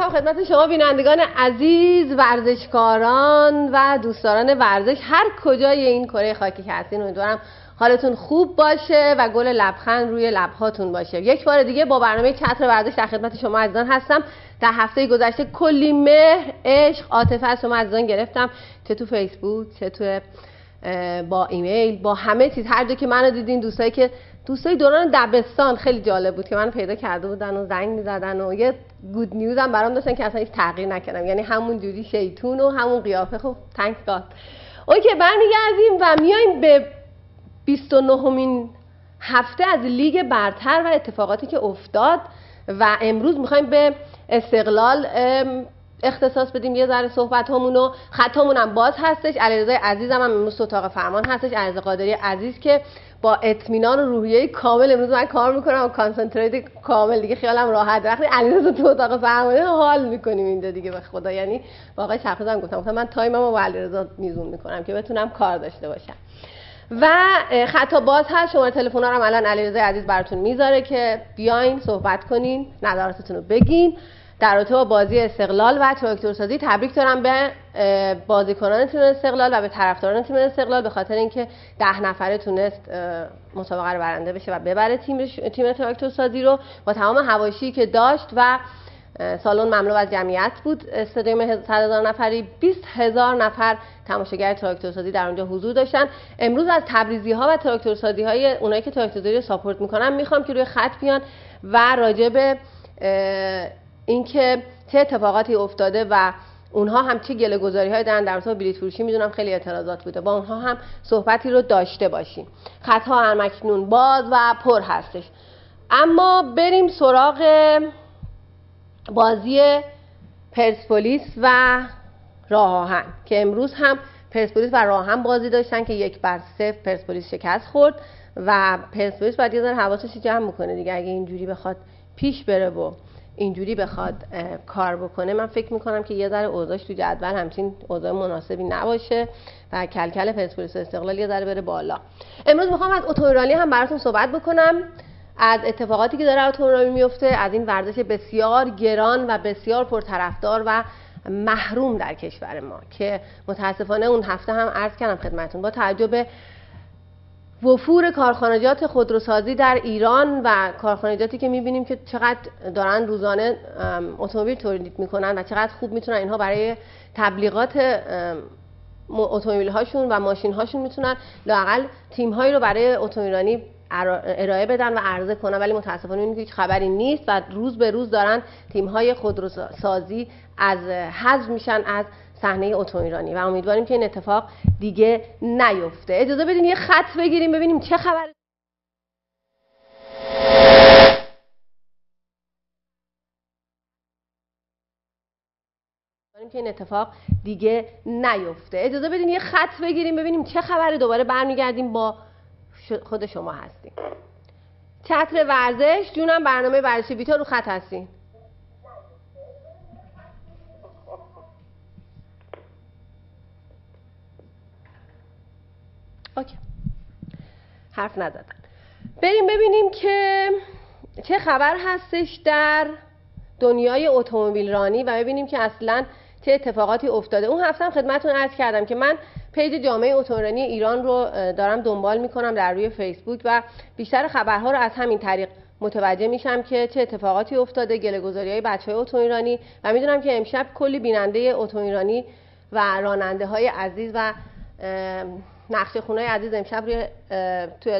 میکنم خدمت شما بینندگان عزیز، ورزشکاران و دوستداران ورزش هر کجای این کره خاکی که هستین. امیدوارم حالتون خوب باشه و گل لبخند روی لبهاتون باشه. یک بار دیگه با برنامه چتر ورزش در خدمت شما عزیزان هستم. در هفته گذشته کلی مهر، عشق، عاطفه از شما عزیزان گرفتم، چه تو فیسبوک، چه تو با ایمیل، با همه چیز. هر جا که منو دیدین، دوستای دوران دبستان خیلی جالب بود که منو پیدا کرده بودن و زنگ می‌زدن و یه گود نیوز هم برام داشتن که اصلا هیچ تغییر نکردم، یعنی همون جوری شیطون و همون قیافه. خب تانکس گاد. اوکی، برمیگردیم و میایم به 29مین هفته از لیگ برتر و اتفاقاتی که افتاد و امروز میخوایم به استقلال اختصاص بدیم یه ذره صحبتامونو. خطامون هم باز هستش. علیرضا عزیزم هم امروز اتاق فرمان هستش، علیرضا قادری عزیز که با اطمینان و روحیه کامل امروز من کار میکنم و کانسنتریت کامل، دیگه خیالم راحت. وقتی علیرضا تو اتاق فرمانه حال میکنیم اینجا دیگه به خدا. یعنی واقعا شخصا گفتم من تایممو با علیرضا میزون میکنم که بتونم کار داشته باشم. و خطا باز هست. شماره تلفن رو الان علیرضا عزیز براتون میذاره که بیاین صحبت کنین، نظراتتون رو بگین در رابطه با بازی استقلال و تراکتورسازی. تبریک دارم به بازیکنان تیم استقلال و به طرفداران تیم استقلال به خاطر اینکه 10 نفره تونست مسابقه رو برنده بشه و ببره تیم تراکتورسازی رو. با تمام حواشی که داشت و سالن مملو از جمعیت بود، استادیوم 100,000 نفری، 20,000 نفر تماشاگر تراکتورسازی در اونجا حضور داشتن. امروز از تبریزی ها و تراکتورسازی های اونایی که تراکتورسازی رو ساپورت میکنن میخوام که روی خط بیان و راجع به اینکه چه اتفاقاتی افتاده و اونها هم چه گله‌گذاری‌هایی دارن در مورد بلیط فروشی. میدونم خیلی اعتراضات بوده، با اونها هم صحبتی رو داشته باشیم. خط‌ها همکنون باز و پر هستش. اما بریم سراغ بازی پرسپولیس و راه آهن که امروز هم پرسپولیس و راه آهن بازی داشتن که 1-0 پرسپولیس شکست خورد و پرسپولیس باید یه ذره حواسش جمع بکنه دیگه. اگه اینجوری بخواد پیش بره و اینجوری بخواد کار بکنه، من فکر میکنم که یه ذره اوضاعش تو جدول همچین اوضاع مناسبی نباشه و کلکل پرسپولیس استقلال یه ذره بره بالا. امروز میخوام از اتومبیل هم براتون صحبت بکنم، از اتفاقاتی که داره اتومبیل میفته، از این ورزش بسیار گران و بسیار پرطرفدار و محروم در کشور ما که متاسفانه اون هفته هم عرض کردم خدمتتون با توجه به وفور کارخانجات خودروسازی در ایران و کارخانجاتی که میبینیم که چقدر دارن روزانه اتومبیل تولید میکنن و چقدر خوب میتونن اینها برای تبلیغات اتومبیل هاشون و ماشین هاشون میتونن لااقل تیم هایی رو برای اتومبیلرانی ارائه بدن و عرضه کنن، ولی متاسفانه این هیچ خبری نیست و روز به روز دارن تیم های خودروسازی از حذف میشن از صحنه اتومبیلرانی و امیدواریم که این اتفاق دیگه نیفته. اجازه بدین یه خط بگیریم ببینیم چه خبره. که این اتفاق دیگه نیفته. اجازه بدین یه خط بگیریم ببینیم چه خبره. دوباره برمیگردیم با خود شما هستیم. چتر ورزش، جونم برنامه ورزشی بیتا رو خط هستین. اوکی. حرف نزدن. بریم ببینیم که چه خبر هستش در دنیای اتومبیل رانی و ببینیم که اصلا چه اتفاقاتی افتاده. اون هفته هم خدمتتون عرض کردم که من پیج جامعه اتومبیل رانی ایران رو دارم دنبال میکنم در روی فیسبوک و بیشتر خبرها رو از همین طریق متوجه میشم که چه اتفاقاتی افتاده، گله‌گذاری‌های بچه‌های اتومبیل رانی و میدونم که امشب کلی بیننده اتومبیل رانی و راننده‌های عزیز و نقشه خونه‌های عزیز امشب روی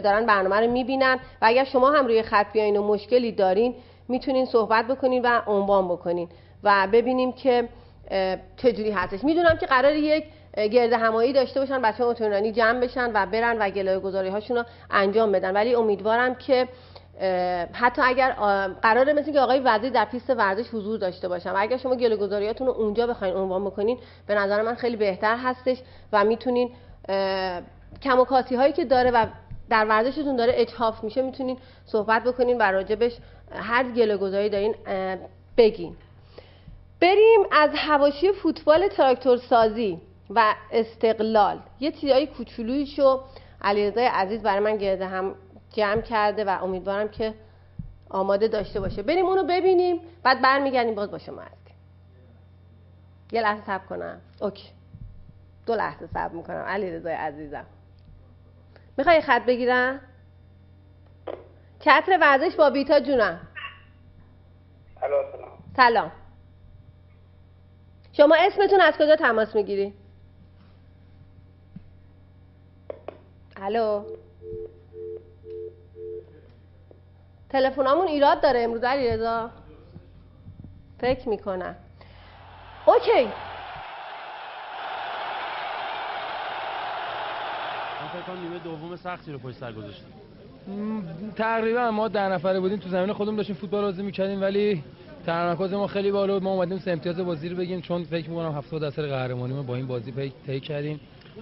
دارن برنامه رو میبینن و اگر شما هم روی خط بیاین و مشکلی دارین میتونین صحبت بکنین و عنوان بکنین و ببینیم که چجوری هستش. میدونم که قرار یک گرد همایی داشته باشن، بچه‌ها اتومبیل رانی جمع بشن و برن و گله‌گذاری‌هاشون رو انجام بدن، ولی امیدوارم که حتی اگر قراره مثل که آقای وزیر در پیست ورزش حضور داشته باشن و اگر شما گله‌گذاریاتون رو اونجا بخواید عنوان بکنین به نظر من خیلی بهتر هستش و میتونین کم و کاسی هایی که داره و در ورزشتون داره اجحاف میشه میتونین صحبت بکنین و راجبش هر گله‌گذاری دارین بگین. بریم از حواشی فوتبال تراکتورسازی و استقلال یه چیزای کوچولویشو علیرضا عزیز برای من گرده هم جمع کرده و امیدوارم که آماده داشته باشه. بریم اونو ببینیم بعد برمیگردیم باز با شما هستیم. یه لحظه صبر کنم. اوکی 2 لحظه صبر میکنم. علیرضا عزیزم میخوای خط بگیرم؟ چتر ورزش با بیتا جونم. سلام. شما اسمتون از کجا تماس میگیری؟ الو. تلفنامون ایراد داره امروز علیرضا. فکر میکنم. اوکی. فکر کنم نیمه دوم سختی رو پشت سر گذاشتیم. تقریبا ما 10 نفره بودیم تو زمین خودمون داشتیم فوتبال بازی می‌کردیم ولی تمرکز ما خیلی بالا بود. ما اومدیم سه امتیاز بازی رو بگیم چون فکر می‌کنم 70% قهرمانی ما با این بازی طی کردیم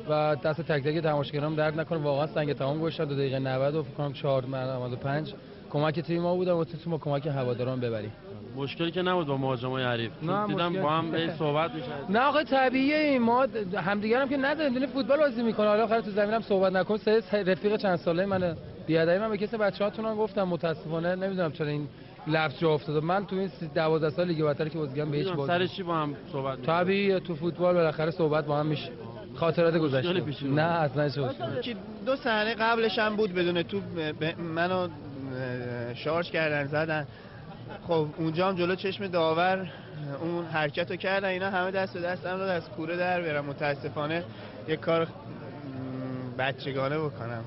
و دست تک تک تماشاگرام درد نکنه. واقعا سنگ تمام گذاشتن 2 دقیقه 90 و فکر کنم 4:95 کمک تیم ما بود و تو ما کمک هواداران ببریم. مشکلی که نبود با مهاجمای حریف. دیدم با هم صحبت می‌کردن. نه آخه طبیعیه ما همدیگه هم که نداریم دونه فوتبال بازی می‌کنه. حالا آخر تو زمینم صحبت نکن. سه رفیق چند ساله من بیادایی من به کسی بچه‌هاتون گفتم متاسفانه نمیدونم چرا این لفظ جا افتاد. من تو این 12 سال لیگ برتر که بازی کردم به هیچ بازی سر چی با هم صحبت می‌کنیم؟ طبیعیه تو فوتبال بالاخره صحبت با هم میشه. خاطرات گذشته. نه اصلا شد. 2 صحنه قبلش هم بود بدون تو منو شارژ کردن زدن. خب اونجا هم جلو چشم داور اون حرکتو کردن. اینا همه دست به دست هم داد از کوره در برم. متاسفانه یک کار بچگانه بکنم.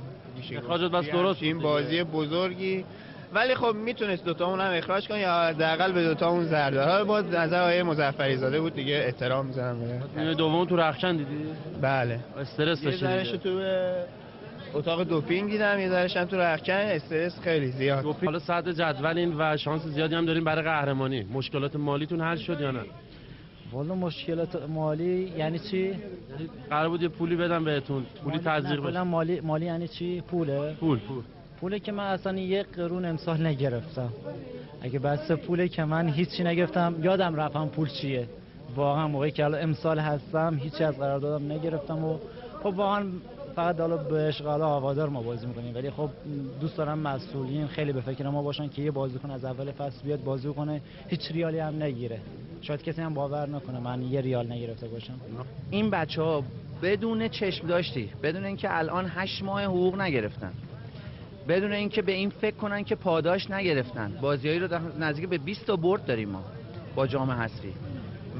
اخراجت بس درست این بازی بزرگی ولی خب میتونست دوتامون هم اخراج کنه یا حداقل به دوتامون ضربه. حالا باز نظر آقای مظفری زاده بود دیگه احترام میذارم بهش. دوم تو رخشن دیدی؟ بله. استرس داشت. تو اتاق دوپینگ دیدم یه ذره‌ش هم تو رخکن. استرس خیلی زیاد. حالا صدر جدولین و شانس زیادی هم داریم برای قهرمانی. مشکلات مالیتون حل شد یا نه؟ والا مشکلات مالی یعنی چی؟ قرار بود یه پولی بدم بهتون، پولی تزریق بشه. مالی یعنی چی؟ پوله؟ پوله که من اصلا 1 قرون امسال نگرفتم. اگه بس پوله که من هیچی نگرفتم. یادم رفتم پول چیه. واقعا موقعی که الان امسال هستم هیچی از قراردادم نگرفتم و خب واقعا فقط حالا به عشق هوادار ما بازی می‌کنیم ولی خب دوست دارم مسئولین خیلی به فکر ما باشن که یه بازیکن از اول فصل بیاد بازی کنه هیچ ریالی هم نگیره. شاید کسی هم باور نکنه من 1 ریال نگرفته باشم. این بچه‌ها بدون چشم داشتی، بدون اینکه الان 8 ماه حقوق نگرفتن، بدون اینکه به این فکر کنن که پاداش نگرفتن، بازیایی رو نزدیک به 20 تا برد داریم ما با جام حذفی،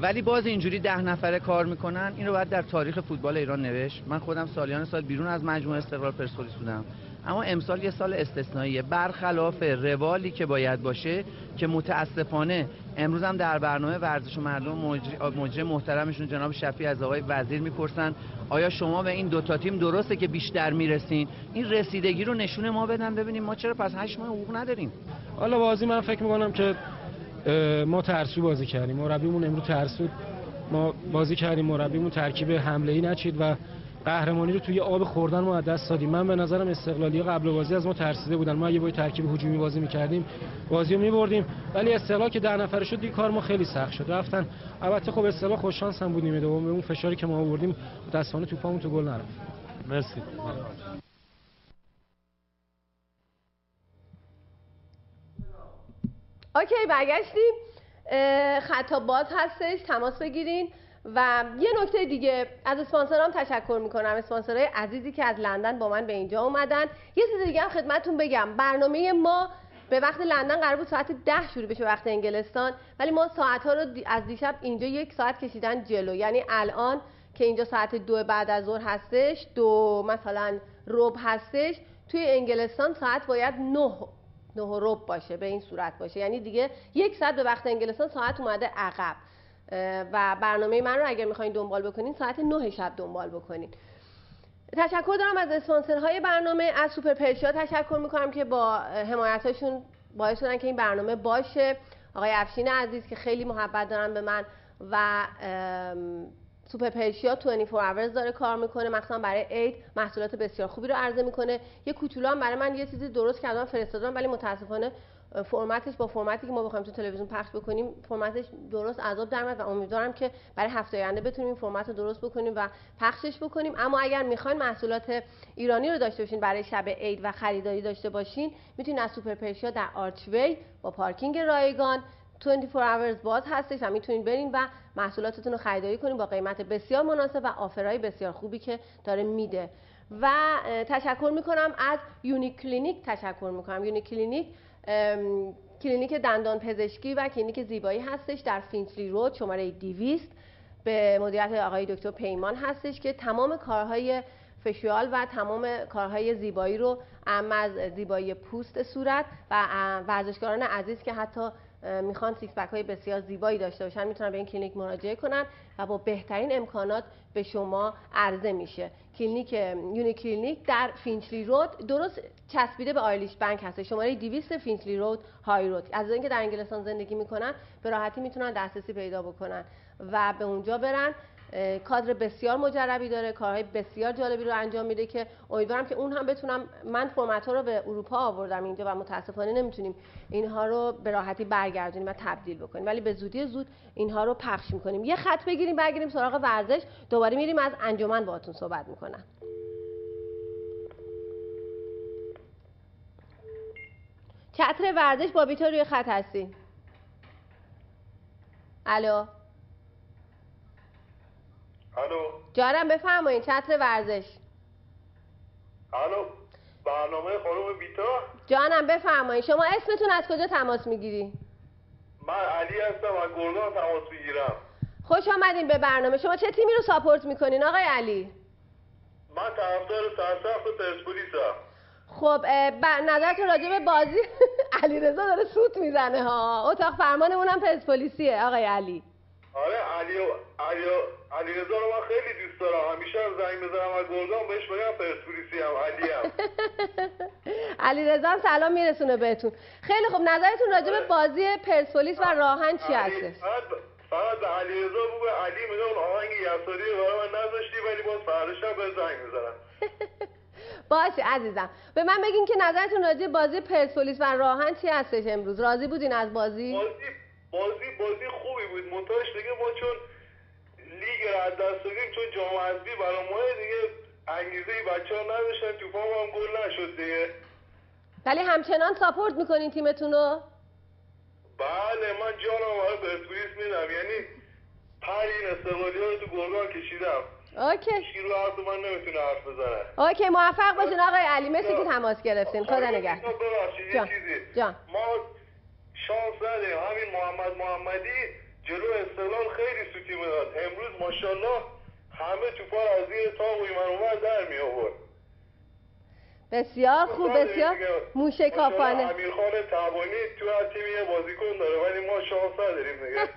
ولی باز اینجوری 10 نفره کار میکنن. این رو باید در تاریخ فوتبال ایران نوشت. من خودم سالیان سال بیرون از مجموعه استقلال پرسپولیس بودم، اما امسال یه سال استثنائیه برخلاف روالی که باید باشه که متاسفانه امروز هم در برنامه ورزش و مردم مجری محترمشون جناب شفیع از آقای وزیر میپرسن آیا شما به این 2 تا تیم درسته که بیشتر میرسین؟ این رسیدگی رو نشون ما بدن ببینیم ما چرا پس 8 ماه حقوق نداریم. حالا بازی من فکر میکنم که ما ترسو بازی کردیم. مربیمون امروز ترسود. ما بازی کردیم مربیمون ترکیب حمله‌ای نچید و قهرمانی رو توی آب خوردن ما از دست دادیم. من به نظرم استقلالی‌ها قبل بازی از ما ترسیده بودن. ما اگه با ترکیب هجومی بازی می‌کردیم بازی رو می‌بردیم، ولی استقلال که 10 نفره شد دیگه کار ما خیلی سخت شد. رفتن. البته خب استقلال خوش شانس هم بود نیمه دوم به اون فشاری که ما آوردیم متأسفانه توپامون تو گل نرفت. مرسی. اوکی برگشتیم. خطا باز هستش، تماس بگیرین. و یه نکته دیگه از اسپانسرام تشکر میکنم، اسپانسرای عزیزی که از لندن با من به اینجا اومدن. یه چیز دیگه هم خدمتتون بگم، برنامه ما به وقت لندن قرار بود ساعت 10 شروع بشه وقت انگلستان، ولی ما ساعت‌ها رو از دیشب اینجا 1 ساعت کشیدن جلو. یعنی الان که اینجا ساعت 2 بعد از ظهر هستش، 2 مثلا ربع هستش، توی انگلستان ساعت باید 9 و ربع باشه، به این صورت باشه. یعنی دیگه 1 ساعت به وقت انگلستان ساعت اومده عقب. و برنامه من رو اگر میخواین دنبال بکنین ساعت 9 شب دنبال بکنین. تشکر دارم از اسپانسرهای برنامه. از سوپر پرشیا تشکر میکنم که با حمایتاشون باعث شدن که این برنامه باشه. آقای افشین عزیز که خیلی محبت دارن به من و سوپر پرشیا 24 hours داره کار میکنه، مخصوصا برای عید محصولات بسیار خوبی رو عرضه میکنه. یه کوچولو هم برای من یه چیزی درست کردم فرستادم، ولی متاسفانه فرمتش با فرمتی که ما بخوایم تو تلویزیون پخش بکنیم فرمتش درست عذاب در اومد و امیدوارم که برای هفته آینده بتونیم این فرمت رو درست بکنیم و پخشش بکنیم. اما اگر میخواین محصولات ایرانی رو داشته باشین برای شب عید و خریداری داشته باشین، میتونین از سوپر پرشیا در آرچوی با پارکینگ رایگان 24 hours باز هستش و میتونید برین و محصولاتتون رو خریداری کنین با قیمت بسیار مناسب و آفرهای بسیار خوبی که داره میده. و تشکر میکنم از یونیک کلینیک. یونیک کلینیک کلینیک دندان پزشکی و کلینیک زیبایی هستش در فینچلی رود شماره 200 به مدیریت آقای دکتر پیمان هستش که تمام کارهای فشیال و تمام کارهای زیبایی رو از زیبایی پوست صورت و ورزشکاران عزیز که حتی میخوان سیکس پک های بسیار زیبایی داشته باشن میتونن به این کلینیک مراجعه کنن و با بهترین امکانات به شما عرضه میشه. کلینیک یونیک کلینیک در فینچلی رود درست چسبیده به آیلیش بانک هست، شماره 200 فینچلی رود های رود. از اینکه در انگلستان زندگی میکنن به راحتی میتونن دسترسی پیدا بکنن و به اونجا برن. کادر بسیار مجربی داره، کارهای بسیار جالبی رو انجام میده که امیدوارم که اون هم بتونم. من فرمت ها رو به اروپا آوردم اینجا و متاسفانه نمیتونیم اینها رو به راحتی برگردونیم و تبدیل بکنیم، ولی به زودی زود اینها رو پخش میکنیم. یه خط بگیریم برگردیم سراغ ورزش، دوباره میریم از انجمن باهاتون صحبت میکنم. چتر ورزش با بیتا روی خط هستی. الو الو جانم بفرمایید. چتر ورزش. الو برنامه خانم بیتا. جانم بفرمایید. شما اسمتون از کجا تماس میگیری؟ من علی هستم از گردان تماس میگیرم. خوش آمدین به برنامه. شما چه تیمی رو ساپورت میکنین آقای علی؟ من طرفدار سرسخت پرسپولیسم. خب نظرتون راجع به بازی علیرضا داره سوت میزنه ها. اتاق فرمانمون هم پرسپولیسیه آقای علی. آره علیرضا رو من خیلی دوست دارم، همیشه هم زنگ بزنم از گردان بهش بگم پرسپولیسی هم علیم. علیرضا هم سلام میرسونه بهتون. خیلی خب نظرتون راجع به بازی پرسپولیس و راهن چی هستش؟ فقط به علیرضا بگو به علی میگه اون آهنگ یساری رو برای من نذاشتی ولی باز فرداش هم به زنگ میزنم. باشه عزیزم. به من بگین که نظرتون راجع به بازی پرسپولیس و راهن چی هستش امروز؟ راضی بودین از بازی؟ بازی خوبی بود. منتهاش دیگه ما چون لیگ رو از دست دادیم، چون جام حذفی برای ما دیگه انگیزه بچه‌ها نداشتن، توپام هم گل نشد دیگه. ولی همچنان ساپورت میکنین تیمتون رو؟ بله من جانم برای پرسپولیس میدم، یعنی این استقلالی‌ها رو تو گرگان کشیدم. اوکی. شیرو حرف من نمیتونه حرف بزنه. اوکی موفق باشین آقای علی. مرسی که تماس گرفتین. خدا نگهدار. ببخشید یه چیزی. ما شانس نداریم. همین محمدی جلو استقلال خیلی سوتی میداد. امروز ماشاءالله همه توپا رو از زیر تاق و ایمن اومد در می آورد. بسیار خوب، بسیار موشکافانه. امیرخان تبانی تو هر تیمی یه بازیکن داره ولی ما شانس نداریم دیگه.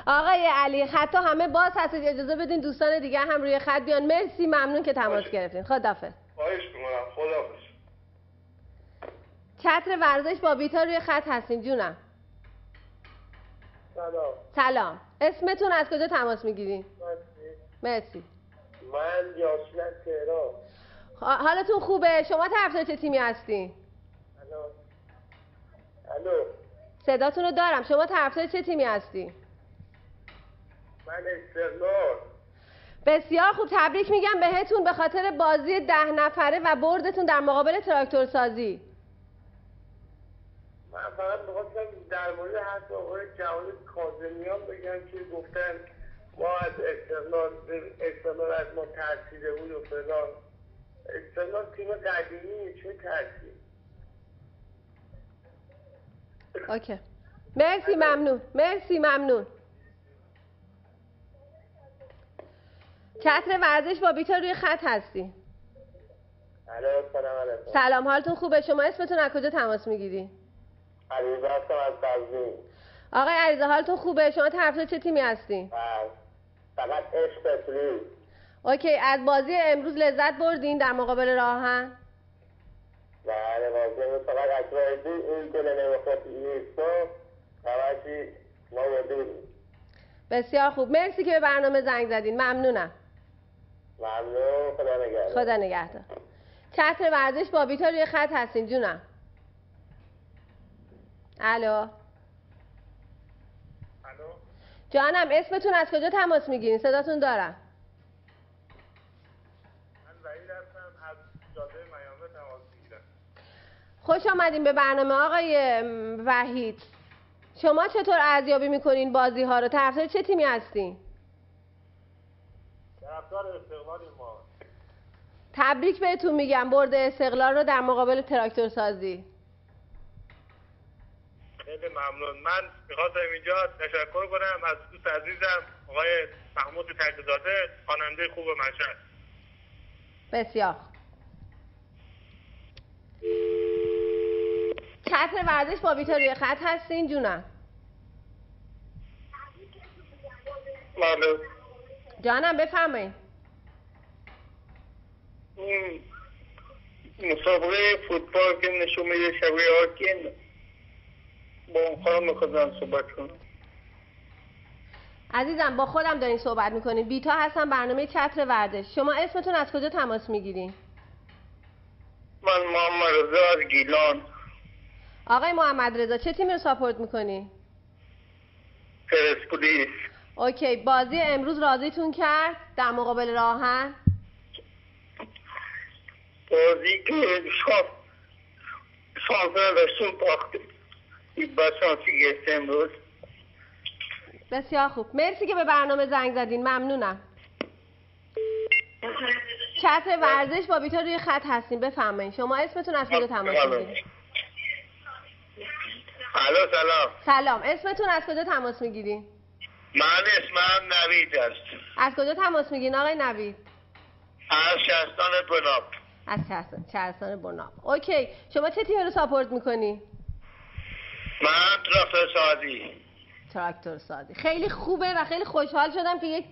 آقای علی خطا همه باز هست، اجازه بدین دوستان دیگه هم روی خط بیان. مرسی، ممنون که تماس گرفتین. خداحافظ. خواهش می‌کنم. خداحافظ. چتر ورزش با بیتا روی خط هستین. جونم. سلام. اسمتون از کجا تماس میگیرین؟ مرسی. من یاسین از تهران. حالتون خوبه؟ شما طرفدار چه تیمی هستین؟ الو. صداتون رو دارم. شما طرفدار چه تیمی هستی؟ من استقلال. بسیار خوب، تبریک میگم بهتون به خاطر بازی 10 نفره و بردتون در مقابل تراکتور سازی. من فقط می‌خواستم در مورد حرف آقای جواد کاظمیان بگم که گفتن ما از استقلال از ما ترسیده بود و فلان. استقلال تیم قدیمیه، چه ترسی؟ اوکی. مرسی ممنون. مرسی ممنون. چتر ورزش با بیتا روی خط هستی. سلام علیکم. سلام، حالتون خوبه؟ شما اسمتون از کجا تماس میگیری؟ علیرضا هستم از قزوین. آقای علیرضا حالتون خوبه؟ شما طرفدار چه تیمی هستی؟ فقط عشق پرسپولیس. اوکی، از بازی امروز لذت بردین در مقابل راهن؟ بله بازی امروز فقط اکرایدی این گل نمیخورد نیست همچی ما بردیم. بسیار خوب، مرسی که به برنامه زنگ زدین. ممنونم. ممنون. خدا نگهدار. خدا نگهدار. چتر ورزش با بیتا روی خط هستین. جونم. الو. جانم اسمتون از کجا تماس میگیرین؟ صداتون دارم. من وحید هستم از جاده میامه تماس میگیرم. خوش آمدین به برنامه آقای وحید. شما چطور ارزیابی میکنین بازی ها رو؟ طرفدار چه تیمی هستین؟ طرفدار استقلالیم ما. تبریک بهتون میگم برد استقلال رو در مقابل تراکتور سازی. خیلی ممنون. من میخواستم اینجا تشکر کنم از دوست عزیزم آقای محمود تکزاده، خواننده خوب مشهد. بسیار چتر ورزش با بیتا روی خط هستین جونم؟ ممنون. جانم بفرمایید. این مسابقه فوتبال که نشون میده شبیه هاکین، با اون خواهم میخواستم صحبت کنم. عزیزم با خودم دارین صحبت میکنین. بیتا هستم، برنامه چتر ورزش. شما اسمتون از کجا تماس میگیرین؟ من محمد رضا از گیلان. آقای محمد رضا چه تیمی رو ساپورت میکنی؟ پرسپولیس. اوکی، بازی امروز راضیتون کرد در مقابل راهن؟ بازی که شانس نداشتیم باختیم. با شانسی گرفت امروز. بسیار خوب، مرسی که به برنامه زنگ زدین، ممنونم. چتر ورزش با بیتا روی خط هستین، بفرمایید. شما اسمتون از کجا تماس میگیرین؟ الو سلام. سلام، اسمتون از کجا تماس میگیرین؟ من اسمم نوید است. از کجا تماس میگیرین آقای نوید؟ از شهرستان بناب. از شهرستان بناب. اوکی، شما چه تیمی رو ساپورت میکنی؟ من تراکتور سازی. تراکتور سازی خیلی خوبه و خیلی خوشحال شدم که یک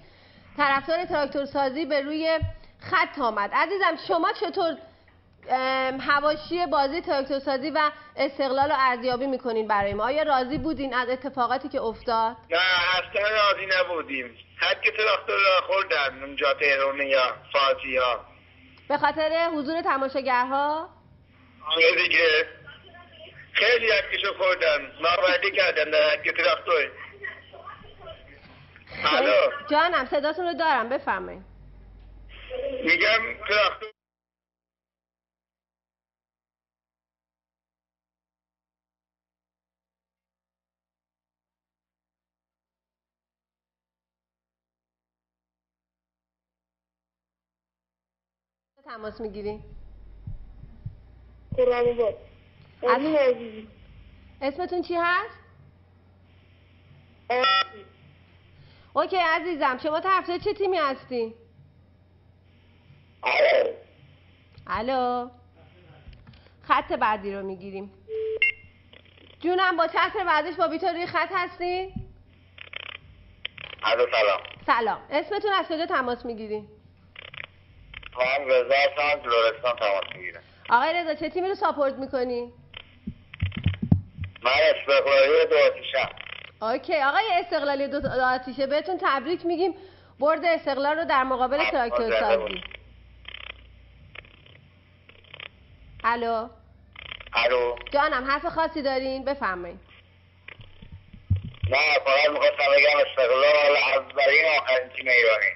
طرفدار تراکتور سازی به روی خط آمد. عزیزم شما چطور حواشی بازی تراکتور سازی و استقلال رو ارزیابی میکنین برای ما؟ آیا راضی بودین از اتفاقاتی که افتاد؟ نه اصلا راضی نبودیم. حتی تراکتور را خوردن اونجا تهران یا فارسی ها به خاطر حضور تماشاگرها؟ آره دیگه خیلی حکیشو خوردن، نابردی کردن در حکی تراکتور. الو جانم صداتون رو دارم، بفرمایید. میگم تراکتور تماس میگیری؟ اسمتون چی هست؟ اوکی عزیزم، شما طرفدار چه تیمی هستی؟ الو خط بعدی رو میگیریم. جونم با چتر ورزش با بیتا روی خط هستی؟ الو سلام. سلام، اسمتون از کجا تماس میگیری؟ من رضا هستم، لرستان تماس میگیرم. آقای رضا چه تیمی رو ساپورت میکنی؟ من استقلالی دو آتیشم. اوکی آقای استقلالی دو آتیشه، بهتون تبریک میگیم برد استقلال رو در مقابل تراکتور سازی. الو الو جانم حرف خاصی دارین؟ بفرمایید. نه فقط میخواستم بگم استقلال اولین آخرین تیم ایرانی.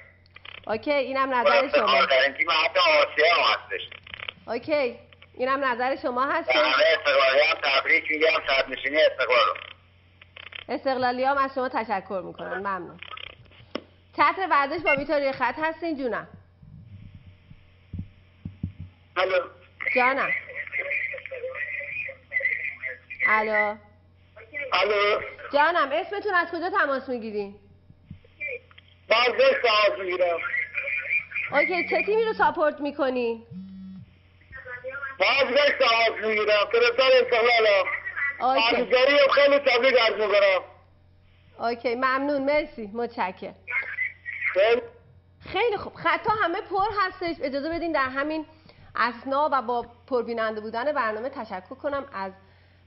اوکی اینم نظر شما. آخرین تیم حتی آسیا هم هستش. اوکی اینم نظر شما هست. همه استقلالی هم تبریک میگم صدر نشینی استقلال رو. استقلالی هم از شما تشکر میکنن، ممنون. چتر ورزش با بیتا روی خط هستین جونم؟ الو جانم. الو الو جانم اسمتون از کجا تماس میگیرین؟ بازش تماس میگیرم. اوکی چه تیمی رو ساپورت میکنی؟ بازش تماس میگیرم. فرستار استقلال اوکی عزیزاری خیلی تبریک عرض میکنم. اوکی ممنون، مرسی، متشکرم. خیلی خوب، خطا همه پر هستش. اجازه بدین در همین اثنا و با پربیننده بودن برنامه تشکر کنم از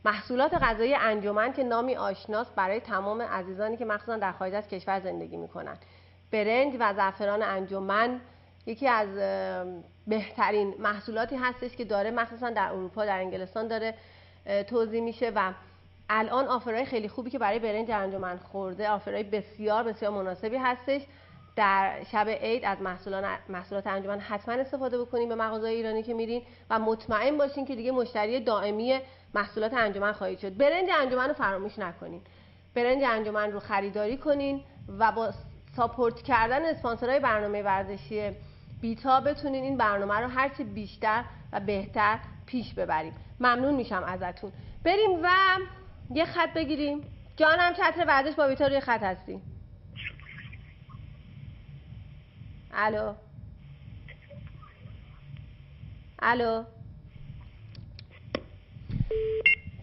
محصولات غذایی انجمن که نامی آشناست برای تمام عزیزانی که مخصوصا در خارج از کشور زندگی میکنن. برنج و زعفران انجمن یکی از بهترین محصولاتی هستش که داره، مخصوصا در اروپا، در انگلستان داره توزیع میشه و الان آفرهای خیلی خوبی که برای برنج انجمن خورده، آفرهای بسیار بسیار مناسبی هستش. در شب عید از محصولات انجمن حتما استفاده بکنین به مغازه‌های ایرانی که میرین و مطمئن باشین که دیگه مشتری دائمی محصولات انجمن خواهید شد. برنج انجمن رو فراموش نکنین. برنج انجمن رو خریداری کنین و با ساپورت کردن اسپانسرهای برنامه ورزشی بیتا بتونین این برنامه رو هرچی بیشتر و بهتر پیش ببریم. ممنون میشم ازتون. بریم و یه خط بگیریم. جانم چتر ورزش با بیتا روی خط هستی. الو الو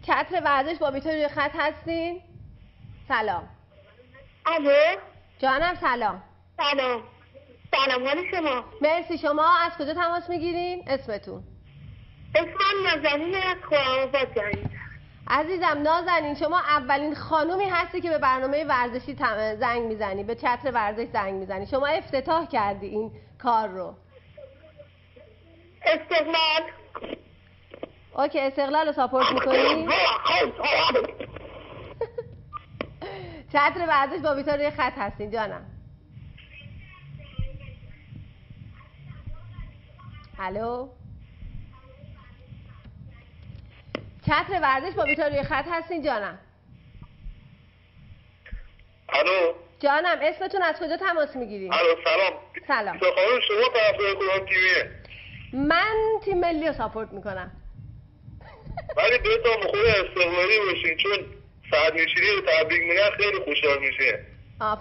چتر ورزش با بیتا روی خط هستین؟ سلام. الو جانم سلام. سلام. سلام، حال شما؟ مرسی. شما از کجا تماس میگیرین؟ اسمتون؟ اسمم نازنین از خرم‌آباد زنگ. عزیزم نازنین، شما اولین خانومی هستی که به برنامه ورزشی زنگ میزنی، به چتر ورزش زنگ میزنی. شما افتتاح کردی این کار رو. استقلال. اوکی، استقلال رو ساپورت میکنی؟ چتر ورزش با بیتا روی خط هستین جانم. الو چتر ورزش با بیتا روی خط هستین جانم. الو جانم اسمتون از کجا تماس میگیرین؟ الو سلام. سلام. خانم شما طرفدار کدوم تیمیه؟ من تیم ملی رو ساپورت میکنم. ولی بهتون بخور استقلالی باشین، چون سعد نشینی رو تبریک میگن خیلی خوشحال میشه.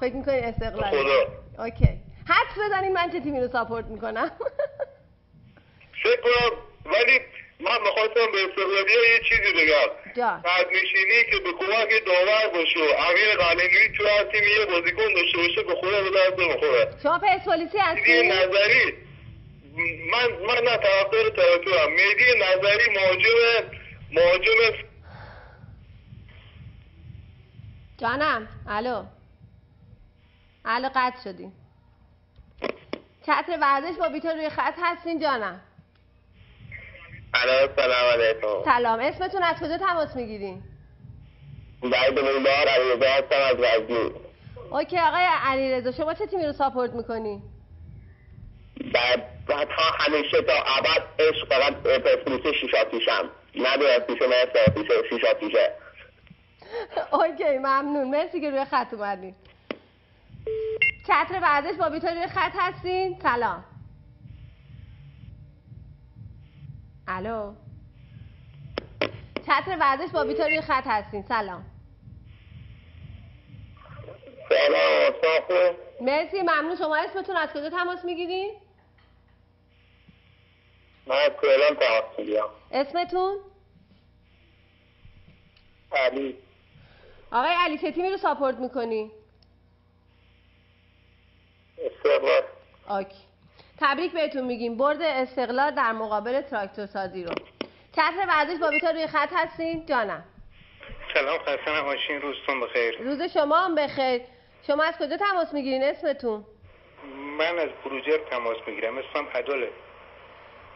فکر میکنین استقلالی؟ خدا. اوکی، حدس بزنین من چه تیمی رو ساپورت میکنم. فکر کنم، ولی من میخواستم به استقلالی یه چیزی بگم. سعد نشینی که به کمک داور باشه و امیر قلعه‌نویی تو هر تیمی یه بازیکن داشته باشه به خدا به درد نمیخوره. شما پرسپولیسی هستی؟ مهدی نظری، من نه طرفدار تراتورم. مهدی نظری مهاجم جانم. الو قطع شدیم. چتر ورزش با بیتا روی خط هستین جانم. الو سلام علیکم. سلام. اسمتون از کجا تماس میگیرین؟ بعد مولدار علیرضا هستم از غزنی. اوکی آقای علیرضا، شما چه تیمی رو ساپورت میکنی؟ بعد ها همیشه تا ابد عشق فقط پرسپولیس شیشاتیشم. ندارد پیشه مرسه شیشاتیشه. اوکی ممنون، مرسی که روی خط اومدین. چتر ورزش با بیتا روی خط هستین؟ سلام. الو چتر ورزش با بیتا روی خط هستین؟ سلام. سلام. مرسی ممنون. شما اسمتون از کجا تماس میگیرین؟ من از کلان تماس میگیرم. اسمتون؟ علی. آقای علی چه تیمی رو ساپورت میکنی؟ استقلال. اوکی، تبریک بهتون میگیم برد استقلال در مقابل تراکتور سازی رو. چتر ورزش با بیتا روی خط هستین؟ جانم. سلام، خسته نباشین، روزتون بخیر. روز شما هم بخیر. شما از کجا تماس میگیرین؟ اسمتون؟ من از بروجرد تماس میگیرم، اسمم عداله.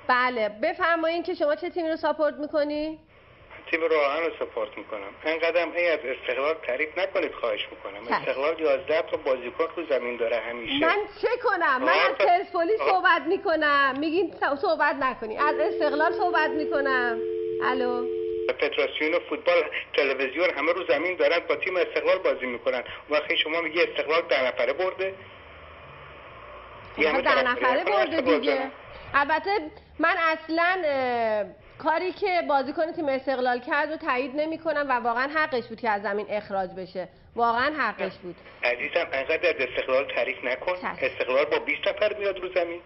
بله بفرمایین که شما چه تیمی رو ساپورت میکنی؟ تیم راهن رو ساپورت میکنم. اینقدرم از استقلال تعریف نکنید خواهش میکنم. استقلال 11 تا بازیکن رو زمین داره همیشه. من چه کنم؟ من از پرسپولیس صحبت میکنم، میگین صحبت نکنی. از استقلال صحبت میکنم. الو فدراسیون فوتبال تلویزیون همه رو زمین دارن با تیم استقلال بازی میکنن. وقتی شما میگی استقلال 10 نفره برده، 10 نفره برده دیگه. البته من اصلا کاری که بازیکن تیم استقلال کرد رو تایید نمی‌کنم و واقعا حقش بود که از زمین اخراج بشه. واقعا حقش بود. عزیزم انقدر از استقلال تعریف نکن. استقلال با 20 نفر میاد رو زمین.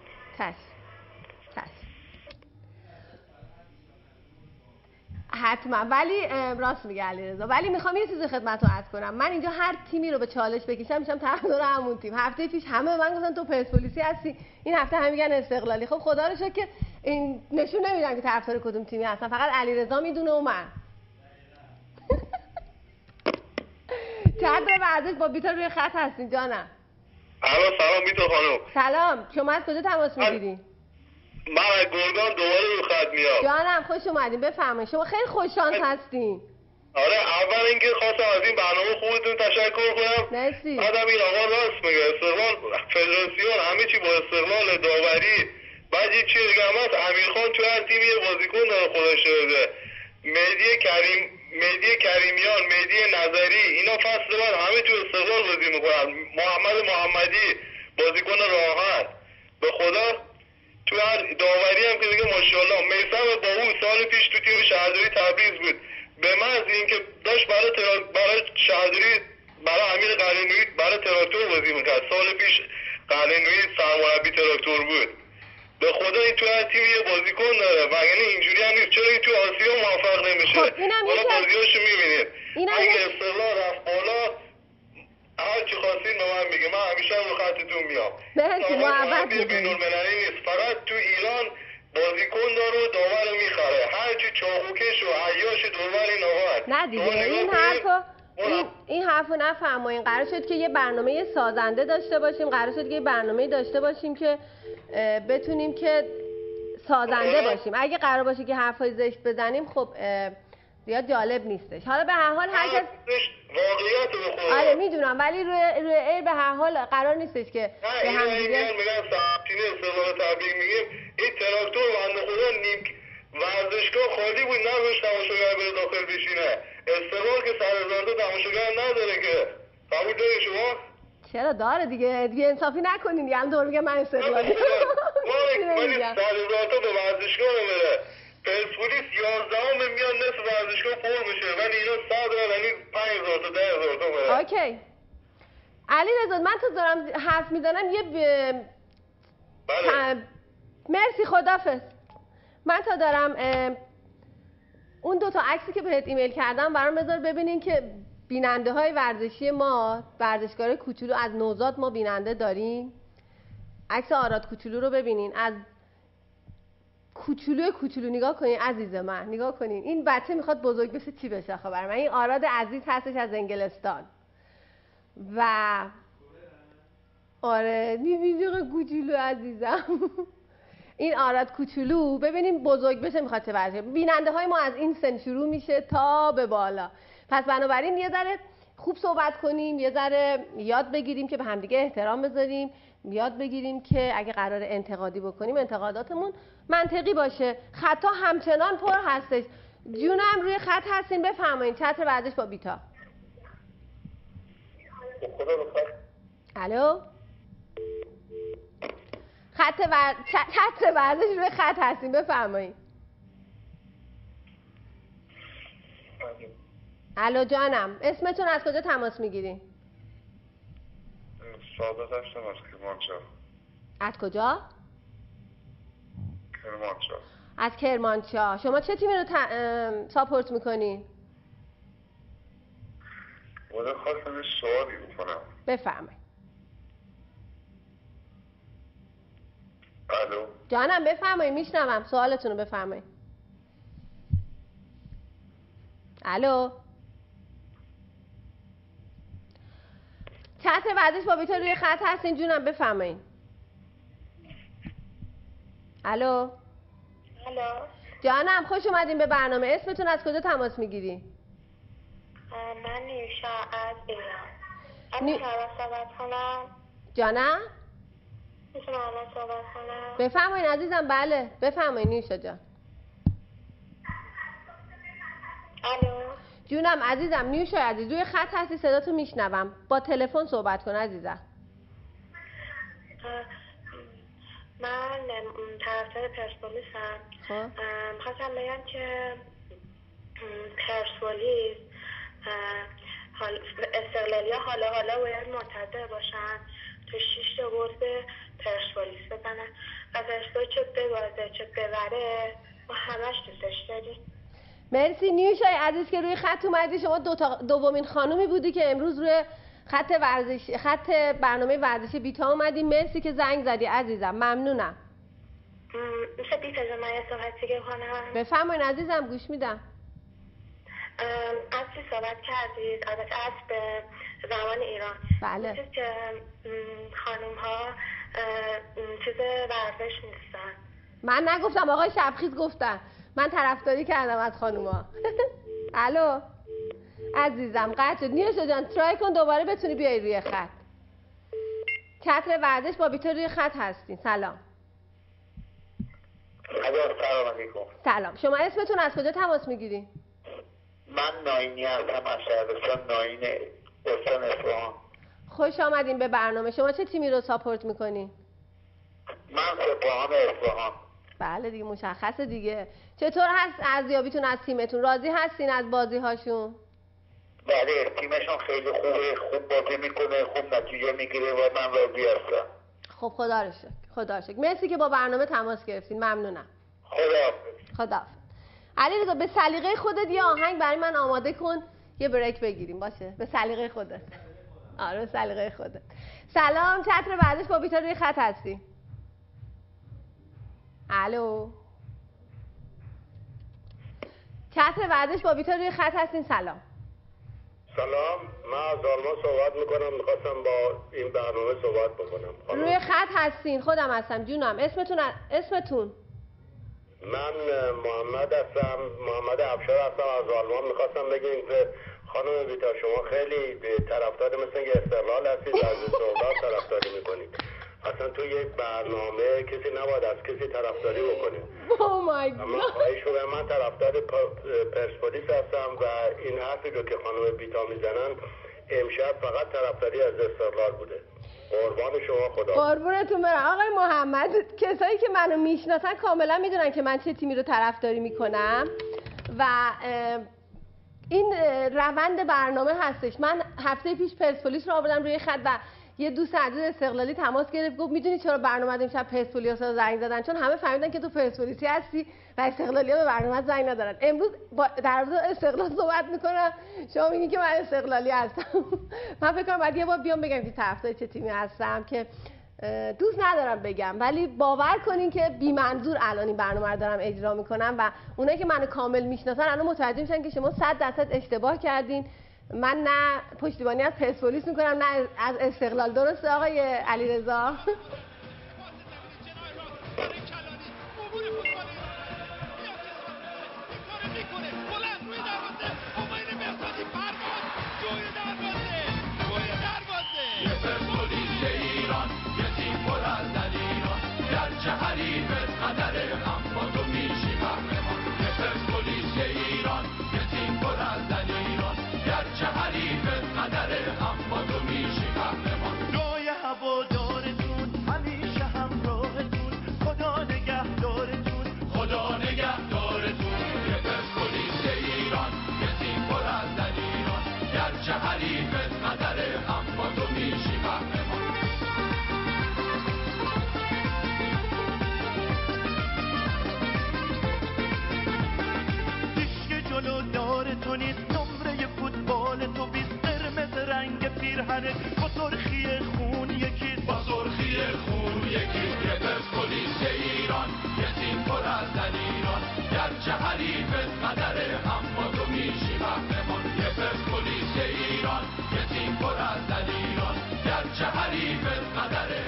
حتما. ولی راست میگه علیرضا. ولی میخوام یه چیزی خدمتتون عرض کنم. من اینجا هر تیمی رو به چالش بکشم میشم طرفدار همون تیم. هفته پیش همه من گفتن تو پرسپولیسی هستی، این هفته هم میگن استقلالی. خب خدا رو شکر که این نشون نمیدن که طرفدار کدوم تیمی هستن، فقط علیرضا میدونه و من. چتر ورزش با بیتا روی خط هستین جانم. الو سلام بیتا خانم. سلام. شما از کجا تماس میگیرین؟ من از گرگان دوباره رو خط میام. جانم خوش اومدین، بفرمایید. شما خیلی خوششانس هستین. آره اول اینکه خواستم از این برنامه خوبتون تشکر کنم. مرسی. بعدم این آقا راست میگه، استقلال فدراسیون همه چی با استقلال داوری. بعد یه چیز دیگه هم هست، امیرخان تو هر تیمی یه بازیکن داره خودش بده. مهدی مهدی کریمیان، مهدی نظری، اینا فصل بعد همه تو استقلال بازی میکنن. محمدی بازیکن راحت به خدا تو هر داوری هم که دیگه ماشاءالله. میثم باهو سال پیش تو تیم شهرداری تبریز بود، به محض اینکه داشت برای شهرداری برای امیر قلعه‌نویی برای تراکتور بازی میکرد. سال پیش قلعه‌نویی سرمربی تراکتور بود. به خدا این تو هر تیم یه بازیکن داره و یعنی اینجوری هم نیست. چرا این تو آسیا موفق نمیشه؟ حالا بازیاشو میبینید. اگه استقلال رفت بالا هر چی خواستین به من میگه، من همیشه رو خطتون میام. محبت بین‌المللی نیست، فقط تو ایران بازیکن داره و داور میخره. هر چی چاقوکش و عیاش داور این آقا. نه دیگه این حرفو نفرمایین. قرار شد که یه برنامه سازنده داشته باشیم، قرار شد که یه برنامه داشته باشیم که بتونیم که سازنده باشیم. اگه قرار باشه که حرفای زشت بزنیم خب زیاد جالب نیستش. حالا به هر حال هر کس واقعیت رو بخوره. آره میدونم، ولی روی ایر به هر حال قرار نیستش که به هم دیگه میگن ساعتینه استقلال تبریک میگیم این تراکتور بنده خدا نیم ورزشگاه خالی بود، نذاشت تماشاگر بره داخل بشینه. استقلال که 100,000 تا تماشاگر نداره که. قبول داری شما؟ چرا داره دیگه انصافی نکنین دیگه. هم دور میگه من استقلالی. ولی 100,000 تا به ورزشگاه بره. پرسپولیس 11ام میان نصف ورزشگاه پر بشه، ولی اینا 100 یعنی 5,000 تا 10,000 تا بره. اوکی. علی رضا من تو دارم حرف میزنم یه بله. مرسی خدافظ. من تا دارم اون دو تا عکسی که بهت ایمیل کردم برام بذار ببینین که بیننده های ورزشی ما ورزشکار کوچولو از نوزاد ما بیننده داریم. عکس آراد کوچولو رو ببینین، از کوچولو نگاه کنین عزیز من، نگاه کنین این بچه میخواد بزرگ بشه چی بشه خبر من. این آراد عزیز هستش از انگلستان و آره میبینی کوچولو عزیزم. این آراد کوچولو ببینیم بزرگ بشه میخواد چه ورزشی. بیننده های ما از این سن شروع میشه تا به بالا، پس بنابراین یه ذره خوب صحبت کنیم، یه ذره یاد بگیریم که به همدیگه احترام بذاریم، یاد بگیریم که اگه قرار انتقادی بکنیم انتقاداتمون منطقی باشه. خطا همچنان پر هستش. جونم روی خط هستین بفرمایید. چتر ورزش با بیتا. الو چتر ورزش روی خط هستین بفرمایید. الو جانم، اسمتون از کجا تماس میگیرین؟ صادق هستم از کرمانشاه. از کجا؟ کرمانشاه. از کرمانشاه. شما چه تیمی رو ساپورت میکنین؟ والا خواستم یه سوالی بکنم. بفرمایید. الو جانم بفرمایید، میشنوم سوالتون رو بفرمایید. الو چتر ورزش با بیتا روی خط هستین جونم بفرمایید. الو جانم خوش اومدین به برنامه. اسمتون از کجا تماس میگیری؟ من نیوشا از ایران. میتونم صحبت کنم؟ جانم میتونم صحبت کنم؟ بفرمایید عزیزم. بله بفرمایید نیوشا جان. الو جونم عزیزم. نیوشا عزیز روی خط هستی، صداتو میشنوم. با تلفن صحبت کن عزیزم. من طرفدار پرسپولیسم. خواستم بگم که پرسپولیس استقلالیا حالا باید منتظر باشن تو 6 تا گل به پرسپولیس بزنن و پرسپولیس چه ببازه چه ببره ما همش دوستش داریم. مرسی نیوشای عزیز که روی خط اومدی. شما دومین خانومی بودی که امروز روی خط برنامه ورزشی بیتا اومدی. مرسی که زنگ زدی عزیزم، ممنونم. میشه بیتا جان من یه صحبتی کنم؟ بفرمایید عزیزم گوش میدم. از چی صحبت کردید؟ البته از به زمان ایران. بله. چیز که خانوم ها چیز ورزش نیستن. من نگفتم، آقای شبخیز گفتن. من طرفداری کردم از خانوما. الو عزیزم قطع شد. نیوشا جان ترای کن دوباره بتونی بیای روی خط. چتر ورزش با بیتا روی خط هستین. سلام. سلام علیکم. سلام. شما اسمتون از کجا تماس میگیرین؟ من ناینی هستم از شهرستان ناین استان اصفهان. خوش آمدین به برنامه. شما چه تیمی رو ساپورت میکنین؟ من سپاهان اصفهان. بله دیگه مشخصه دیگه. چطور هست ارزیابیتون از تیمتون؟ راضی هستین از بازی هاشون؟ بله تیمشون خیلی خوبه، خوب بازی میکنه، خوب نتیجه میگیره و من راضی هستم. خب خدا رو شکر. خدا رو شکر. مرسی که با برنامه تماس گرفتین. ممنونم. خدا. علیرضا به سلیقه خودت یه آهنگ برای من آماده کن، یه بریک بگیریم باشه؟ به سلیقه خودت. آره به سلیقه خودت. سلام، چتر ورزش با بیتا روی خط هستی. الو. چتر ورزش با بیتا روی خط هستین. سلام. سلام، من از آلمان صحبت میکنم، میخواستم با این برنامه صحبت بکنم. روی خط هستین. خودم هستم جونم. اسمتون؟ من محمد هستم، محمد افشار هستم از آلمان. میخواستم بگیم که خانم بیتا شما خیلی طرفدار مثل که استقلال هستید، از استقلال طرفداری میکنید. اصلا تو یک برنامه کسی نباید از کسی طرفداری بکنه. اوه مای گاد. من طرفدار پرسپولیس هستم و این حرفی رو که خانم بیتا میزنن امشب فقط طرفداری از استقلال بوده. قربان شما خدا. قربونتون برم آقای محمد. کسایی که منو میشناسن کاملا میدونن که من چه تیمی رو طرفداری میکنم و این روند برنامه هستش. من هفته پیش پرسپولیس رو آوردم روی خط و یه دوست عزیز استقلالی تماس گرفت، گفت میدونی چرا برنامه امشب پرسپولیس رو زنگ زدن؟ چون همه فهمیدن که تو پرسپولیسی هستی و استقلالی‌ها به برنامه زنگ ندارن. امروز در مورد استقلال صحبت میکنم، شما میگین که من استقلالی هستم. من فکر کنم بعد یه بار بیام بگم که طرفدار چه تیمی هستم که دوست ندارم بگم، ولی باور کنین که بی منظور الان این برنامه رو دارم اجرا میکنم و اونایی که منو کامل میشناسن الان متوجه میشن که شما 100% اشتباه کردین. من نه پشتیبانی از پرسپولیس میکنم نه از استقلال. درسته آقای علیرضا؟ با سرخی خون یکی یه پرسپولیس ایران، یه تیم پر از دلیران، گرچه حریفت قدره اما تو میشی قهرمان. یه پرسپولیس ایران، یه تیم پر از دلیران، گرچه حریفت قدره.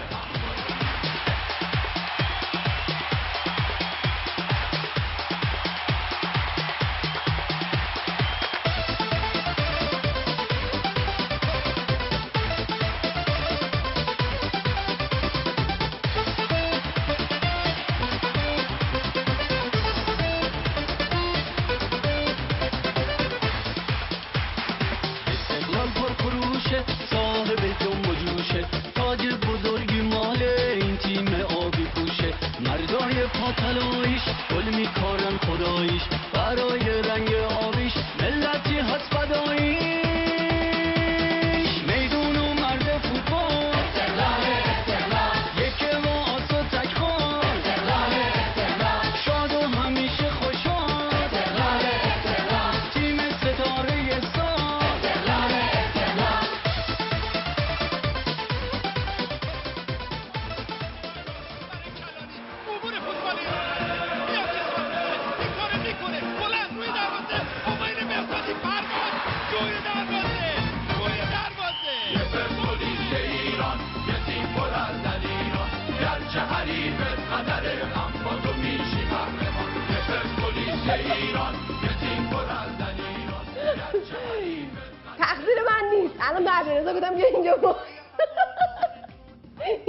تقصیر من نیست. الان به علیرضا گفتم بیا اینجا.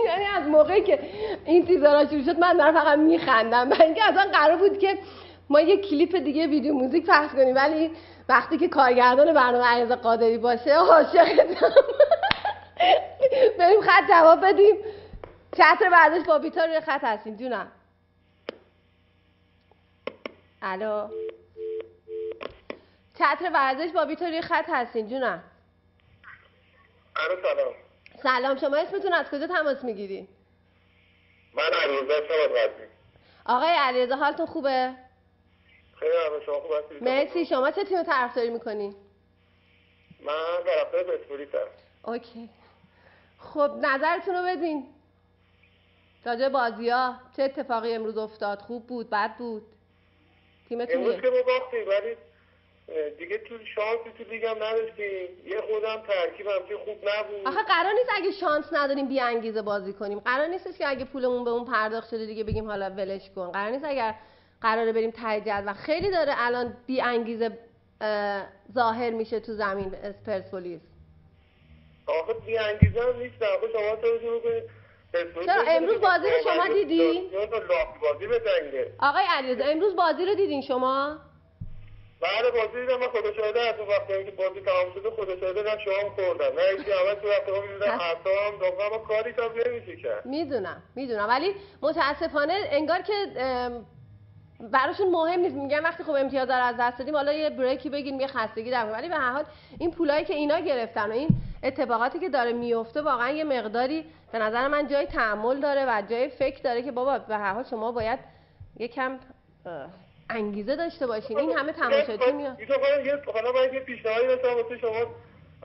یعنی از موقعی که این تیزارا شروع شد من دارم فقط میخندم، برای اینکه اصلا قرار بود که ما یه کلیپ دیگه ویدیو موزیک پخش کنیم، ولی وقتی که کارگردان برنامه علیرضا قادری باشه عاشقتم. بریم خط جواب بدیم. چتر ورزش با بیتا روی خط هستیم. جونم. الو. چتر ورزش با بیتا روی خط هستین. جونم. الو سلام. سلام، شما اسمتون از کجا تماس میگیرین؟ من علیرضا هستم از غزنی. آقای علیرضا حالتون خوبه؟ خیلی ممنون، شما خوب هستید؟ مرسی. شما چه تیم طرفداری میکنین؟ من طرفدار پرسپولیسم. اوکی. خب نظرتون رو بدین راجع بازی‌ها. چه اتفاقی امروز افتاد؟ خوب بود، بد بود؟ تیمتون امروز که ما باختیم، ولی دیگه تو شانسی تو لیگ هم نداشتیم. یه خودم ترکیبم که خوب نبود. آخه قرار نیست اگه شانس نداریم بی انگیزه بازی کنیم. قرار نیست که اگه پولمون به اون پرداخت شده دیگه بگیم حالا ولش کن. قرار نیست اگر قراره بریم ته جدول و خیلی داره الان بی انگیزه ظاهر میشه تو زمین پرسپولیس. آخه بی انگیزه هم نیست. آخه شما توجه بکنید. چرا امروز بازی رو شما دیدین؟ بازی بزنگه. آقای علیرضا امروز بازی رو دیدین شما؟ بله بازی دیدم. من خدا شاهده از اون وقتی که بازی تمام شده خدا شاهده نه شام خوردم نه اینکه اول تو وقتی ها می‌دیدم اعصابم داغم و کاری تا نمیشه کرد. میدونم ولی متاسفانه انگار که براشون مهم نیست. میگن وقتی خب امتیاز رو از دست دادیم حالا یه بریکی بگیریم، یه خستگی در، ولی به هر حال این پولایی که اینا گرفتن و این اتفاقاتی که داره میفته واقعا یه مقداری به نظر من جای تأمل داره و جای فکر داره که بابا به هر حال شما باید یکم انگیزه داشته باشین. این همه تماشاچی میاد. حالا من یه پیشنهادی داشتم واسه شما.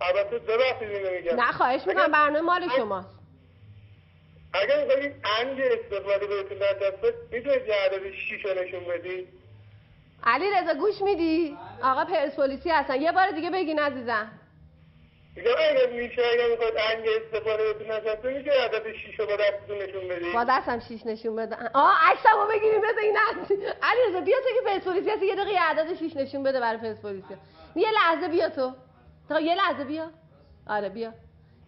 البته ببخشید اینو میگم. نه خواهش میکنم، برنامه مال شماست. اگر می‌خواید انگ استقلالی بهتون دست بده میتونید یه عدد 6 رو نشون بدی؟ علیرضا گوش میدی؟ آقا پرسپولیسی هستن. یه بار دیگه بگین عزیزم. میگم اگر میشه، اگر میخواید انگ استقلالی بهتون دست بده میشه عدد 6 رو با دستتون نشون بدی؟ با دستم 6 نشون بده. عکسمو بگیریم بده این علیرضا بیا تو که پرسپولیسی هستی یه دقیقه یه عدد 6 نشون بده برای پرسپولیسی. یه لحظه بیا تو. یه لحظه بیا. آره بیا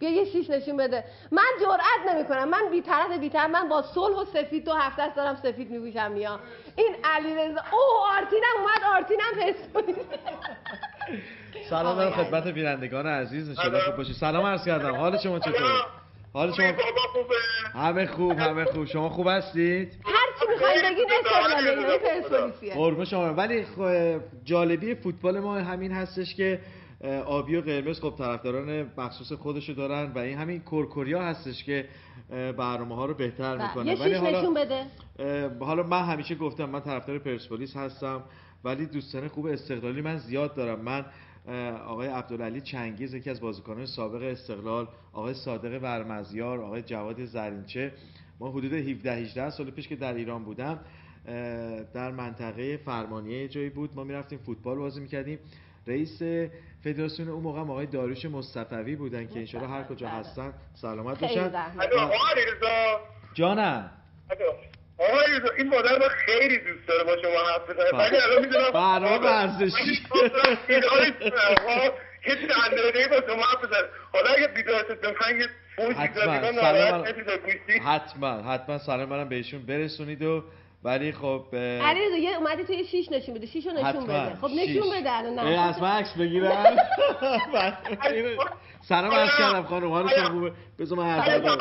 یه 6 نشون بده. من جرئت نمیکنم. من بی‌طرف من با صلح و سفید 2 هفته است دارم سفید میپوشم میام. این علیرضا آرتینم اومد. آرتینم پرسپولیس. سلام دارم خدمت بینندگان عزیز. انشالله خوب باشید. سلام عرض کردم. حال شما چطوره؟ حال شما همه خوب. شما خوب هستید؟ هر چی می‌خواید بگید استقلالی پرسپولیسیه. قربون شما. ولی جالبی فوتبال ما همین هستش که آبی و قرمز خب طرفداران مخصوص خودشو دارن و این همین کرکوریا هستش که برنامه‌ها رو بهتر میکنه. ولی نشون بده. حالا من همیشه گفتم من طرفدار پرسپولیس هستم ولی دوستان خوب استقلالی من زیاد دارم. من آقای عبدالعلی چنگیز یکی از بازیکنان سابق استقلال، آقای صادق ورمزیار، آقای جواد زرینچه، ما حدود 17-18 سال پیش که در ایران بودم در منطقه فرمانیه جایی بود ما میرفتیم فوتبال بازی میکردیم. رئیس فدراسیون اون موقع آقای داریوش مصطفی بودن که انشالله هر کجا هستن سلامت باشن. جانم آقای رضا این مادر من خیلی دوست داره با شما حرف بزنه. ولی الان میدونم برنامه ورزشی یه چند دقیقه با شما حرف بزنه. حالا اگه بیدارتت بخواین یه فوشی زدیدن حتما سلام منم بهشون برسونید. و ولی خب علیرضا یه اومدی تو یه 6 نشون بده. 6 رو نشون بده. خب نشون بده الان. نه از من عکس بگیرم. سلام عرض کردم خانم. حال شما خوبه؟ بذار من حرف بزنم.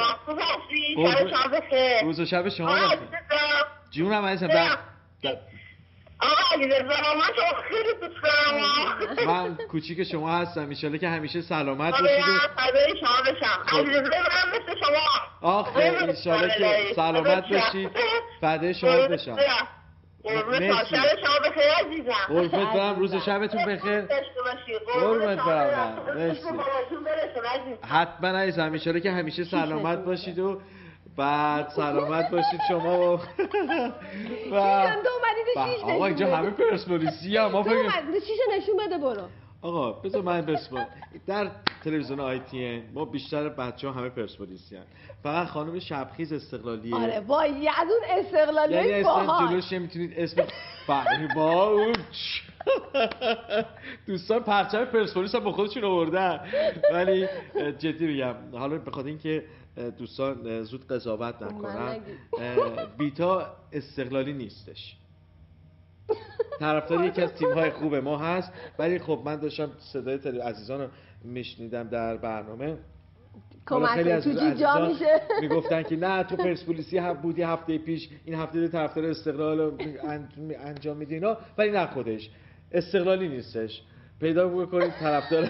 روز و شب شما بخیر. جونم عزیزم. آقا علیرضا من شما خیلی دوست دارم. من کوچیک شما هستم. ان شاءالله که همیشه سلامت باشید. فدای شما بشم. علیرضا من مثل شما. آخه ان شاءالله که سلامت باشید. فدای شما بشم. مرسی. شب شما بخیر عزیزم. قربونت برم. روز و شبتون بخیر. قربونت برم. مرسی. حتما عزیزم. ان شاءالله که همیشه سلامت باشید و بعد سلامت باشید شما. و آقا اینجا همه پرسپولیسی ها. ما فکر چیشو نشون بده برو. آقا بذار من بسپار. در تلویزیون ITN ما بیشتر بچه‌ها همه پرسپولیسی هستن. فقط خانم شبخیز استقلالیه. آره وای از اون استقلالیه باحال. جلوش میتونید اسم با اون دوستان پرچم پرسپولیس هم با خودشون آوردن. ولی جدی میگم حالا به خاطر اینکه دوستان زود قضاوت نکنن بیتا استقلالی نیستش. طرفدار یکی از تیم‌های خوب ما هست. ولی خب من داشتم صدای عزیزان رو میشنیدم در برنامه، خیلی از عزیزان میگفتن که نه تو پرسپولیسی بودی هفته پیش، این هفته طرفدار استقلال رو انجام میدی اینا، ولی نه خودش استقلالی نیستش. پیدا بکنید طرفدار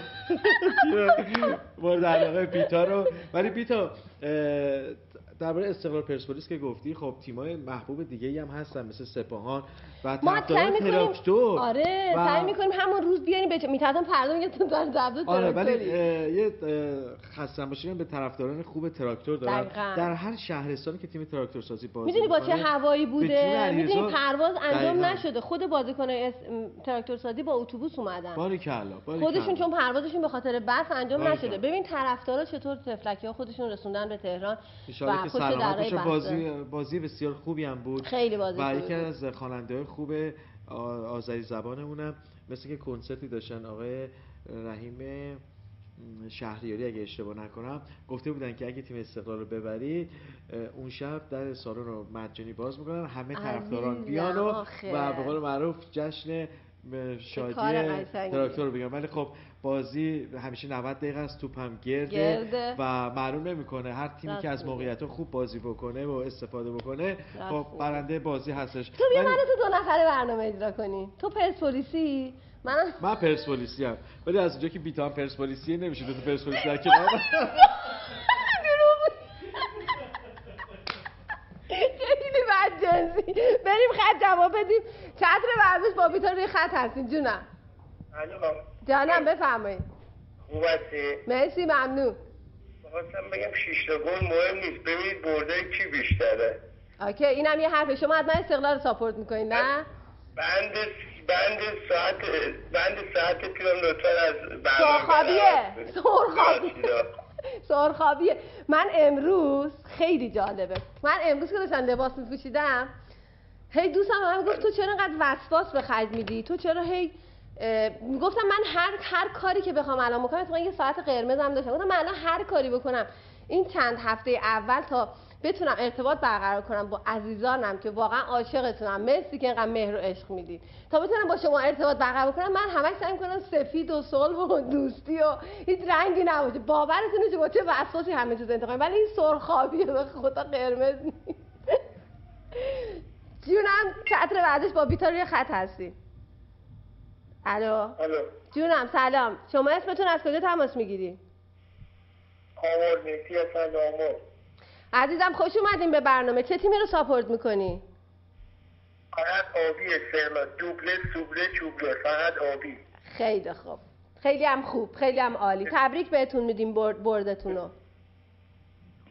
مورد علاقه بیتا رو. ولی بیتا درباره استقلال پرسپولیس که گفتی، خب تیمای محبوب دیگه‌ای هم هستن مثل سپاهان و طرفداران تراکتور. آره سعی می‌کنیم همون روز بیاریم میتونم فردا میگم تو در زبط. آره ولی یه خستم باشیم به طرفداران خوب تراکتور دارن در هر شهرستانی که تیم تراکتور سازی بازی می‌دونی با چه هوایی بوده، می‌دونی پرواز انجام نشده، خود بازیکن‌های تراکتور سازی با اتوبوس اومدن. باریکلا خودشون چون پروازشون به خاطر بس انجام نشده. ببین طرفدارا چطور تفلکی‌ها خودشون رسوندن به تهران و سلامتشون. بازی بسیار خوبی هم بود. خیلی بازی و یکی از خواننده‌های خوب آذری زبانمونم مثل که کنسرتی داشتن آقای رحیم شهریاری اگه اشتباه نکنم، گفته بودن که اگه تیم استقلال رو ببرید اون شب در سالن رو مجانی باز میکنن، همه طرفداران بیان و به قول معروف جشن شادی تراکتور رو بگم. ولی خب بازی همیشه 90 دقیقه است، توپ هم گرده و معلوم نمیکنه هر تیمی که از موقعیت خوب بازی بکنه و استفاده بکنه خب برنده بازی هستش. تو بیا منو تو 2 نفره برنامه اجرا کنی. تو پرسپولیسی، من پرسپولیسی ام، ولی از اونجا که بیتا هم پرسپولیسی نمیشه تو پرسپولیسی در کنار. خیلی بدجنسی. بریم خط جواب بدیم. چتر ورزش با بیتا روی خط هستیم. جونم جانم بفرمایید. خوب هستی؟ مرسی ممنون. خواستم بگم 6 تا گل مهم نیست، ببینید برده کی بیشتره. اوکی اینم یه حرفه. شما حتما استقلال رو ساپورت میکنید نه؟ بند ساعت پیرم لطفا از سرخابیه. من امروز خیلی جالبه، من امروز که داشتم لباس میپوشیدم هی دوستم به من گفت تو چرا انقدر وسواس به خرج میدی، تو چرا هی گفتم من هر کاری که بخوام الان بکنم، مثلا یه ساعت قرمزم داشتم، گفتم من الان هر کاری بکنم این چند هفته اول تا بتونم ارتباط برقرار کنم با عزیزانم که واقعا عاشقتونم، مرسی که اینقدر مهر و عشق میدید، تا بتونم با شما ارتباط برقرار کنم من همش سعی می‌کنم سفید و صلح و دوستی و هیچ رنگی نباشه. باورتون نمیشه با چه وسواسی همه چیز انتخاب، ولی این سرخابیه به خدا قرمز نیست. جونم چتر ورزش با بیتا روی خط هستی. الو جونم سلام، شما اسمتون از کجا تماس میگیری؟ آمور نیستی هستن. آمور عزیزم خوش اومدین به برنامه. چه تیمی رو ساپورت میکنی؟ فقط آبی استقلال، دوبله سوبله چوبله، فقط آبی. خیلی خوب، خیلی هم خوب، خیلی هم عالی. تبریک بهتون میدیم بردتون رو.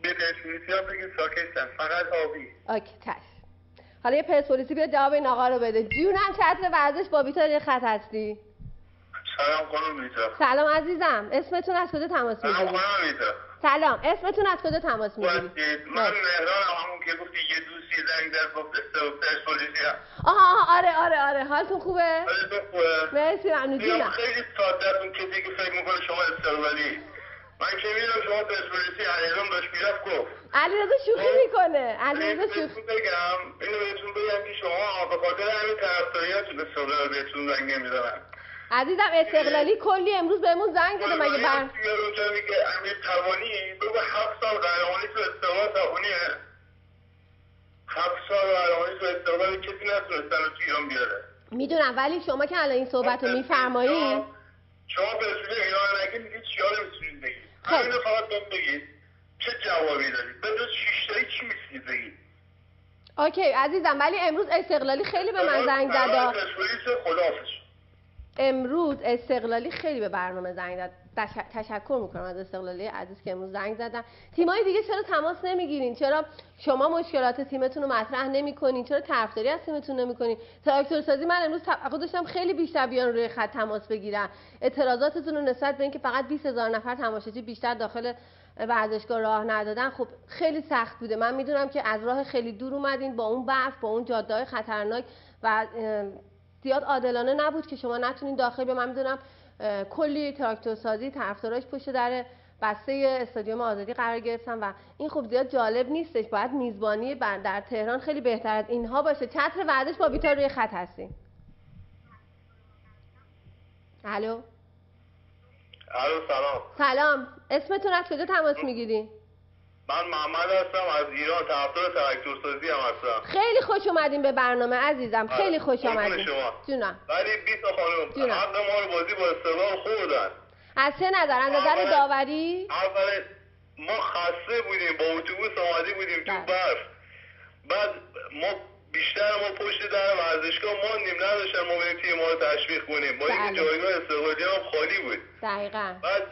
به پرسپولیسی هم بگیم ساکستن، فقط آبی. اوکی چشم. حالا یه پرسپولیسی بیا جواب این آقا رو بده. جونم چتر ورزش با بیتا روی خط هستی؟ سلام خانم بیتا. سلام عزیزم، اسمتون از کجا تماس میگیرید؟ سلام خانم بیتا. سلام، اسمتون از کجا تماس میگیرید؟ من مهرانم، همون که گفتی یه دوستی زنگ زد گفت پرسپولیسی هم. آره حالتون خوبه؟ حالتون خوبه؟ مرسی ممنون. جونم خیلی ساده است اون کسی که فکر میکنه شما استقلالی. من که میدونم شما پرسپولیسی علیرضا داشت میرفت گفت علیرضا شوخی میکنه. علیرضا شوخی بگم اینو بهتون بگم که شما به خاطر همین طرفداریاتون استقلال بهتون زنگ نمیزنن. عزیزم استقلالی کلی امروز بهمون زنگ زده مگه اونجا میگه امیر توانی بگو 7 سال قهرمانی تو استقلال توانیه. 7 سال قهرمانی تو استقلال کسی نتونستن رو تو ایران بیاره. میدونم، ولی شما که الان این صحبت رو میفرمایید شما به رسول ایران نگید میگید چیا رو میتونید بگید. همینو فقط بهم بگید چه جوابی دارید، به جز 6 تایی چی میتونید بگید. اوکی عزیزم، ولی امروز استقلالی خیلی به من زنگ زد. امروز استقلالی خیلی به برنامه زنگ زد. تشکر میکنم از استقلالی عزیز که امروز زنگ زدن. تیمای دیگه چرا تماس نمیگیرین؟ چرا شما مشکلات تیمتون رو مطرح نمیکنین؟ چرا طرفداری از تیمتون نمیکنین؟ تراکتور سازی من امروز توقع داشتم خیلی بیشتر بیان روی خط تماس بگیرن. اعتراضاتتون رو نسبت به اینکه فقط 20000 نفر تماشاچی بیشتر داخل ورزشگاه راه ندادن خب خیلی سخت بوده. من میدونم که از راه خیلی دور اومدین با اون برف، با اون جاده‌های خطرناک و زیاد عادلانه نبود که شما نتونین داخل. به من میدونم کلی تراکتور سازی طرفداراش پشت در بسته استادیوم آزادی قرار گرفتن و این خب زیاد جالب نیستش. باید میزبانی در تهران خیلی بهتر از اینها باشه. چتر ورزش با بیتا روی خط هستین. الو سلام. سلام، اسمتون از کجا تماس میگیرین؟ من محمد هستم از ایران، طرفدار تراکتورسازی هم هستم. خیلی خوش اومدین به برنامه عزیزم، خیلی خوش اومدین. جونم. ولی 20 خانم حق ما رو بازی با استقلال خوردن. از چه نظر؟ از نظر داوری؟ اول ما خسته بودیم، با اتوبوس آمده بودیم تو برف. بعد ما بیشتر ما پشت در ورزشگاه ماندیم، نداشتن ما بریم تیم ما رو تشویق کنیم. با اینکه جایگاه استقلالی هم خالی بود. دقیقاً. بعد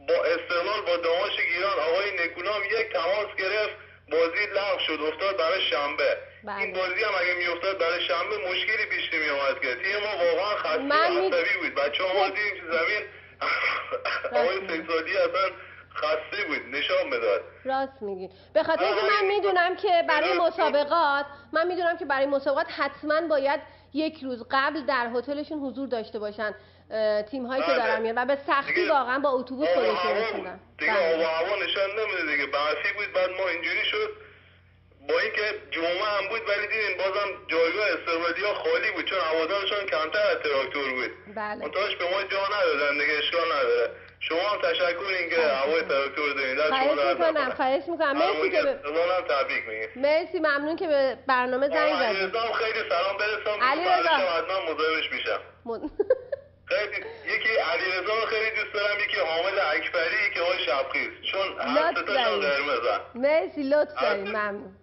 با استقلال با داماش گیران آقای نکونام یک تماس گرفت، بازی لغو شد، افتاد برای شنبه. این بازی هم اگه میافتاد برای شنبه مشکلی پیش نمی اومد که تیم ما واقعا خسته و عصبی بود. بچه‌ها ما دیدیم تو زمین آقای سیدزادی اصلا خسته بود، نشان میداد. راست میگی. به خاطر اینکه من میدونم که برای مسابقات حتما باید یک روز قبل در هتلشون حضور داشته باشن تیم هایی که دارن میان و به سختی واقعا با اتوبوس خودشون رسوندن. دیگه آب و هوا نشان نمیده دیگه، برفی بود. بعد ما اینجوری شد، با اینکه جمعه هم بود ولی دیدین بازم جایگاه استقلالیا خالی بود چون هوادارشون کمتر از تراکتور بود. منتهاش به ما جا ندادن دیگه، اشکال نداره. شما هم تشکر این که هوای تراکتور دارین. خواهش میکنم. مرسی که استقلالم تبریک میگم. مرسی، ممنون که به برنامه زنگ زدید. علیرضا خیلی سلام برسونم. علیرضا حتما مزاحمش میشم. خیلی یکی علیرضا رو خیلی دوست دارم، یکی حامد اکبری، یکی آقای شبخیز، چون هر سه تاشون قرمزن. مرسی، لطف دارین. ممنون.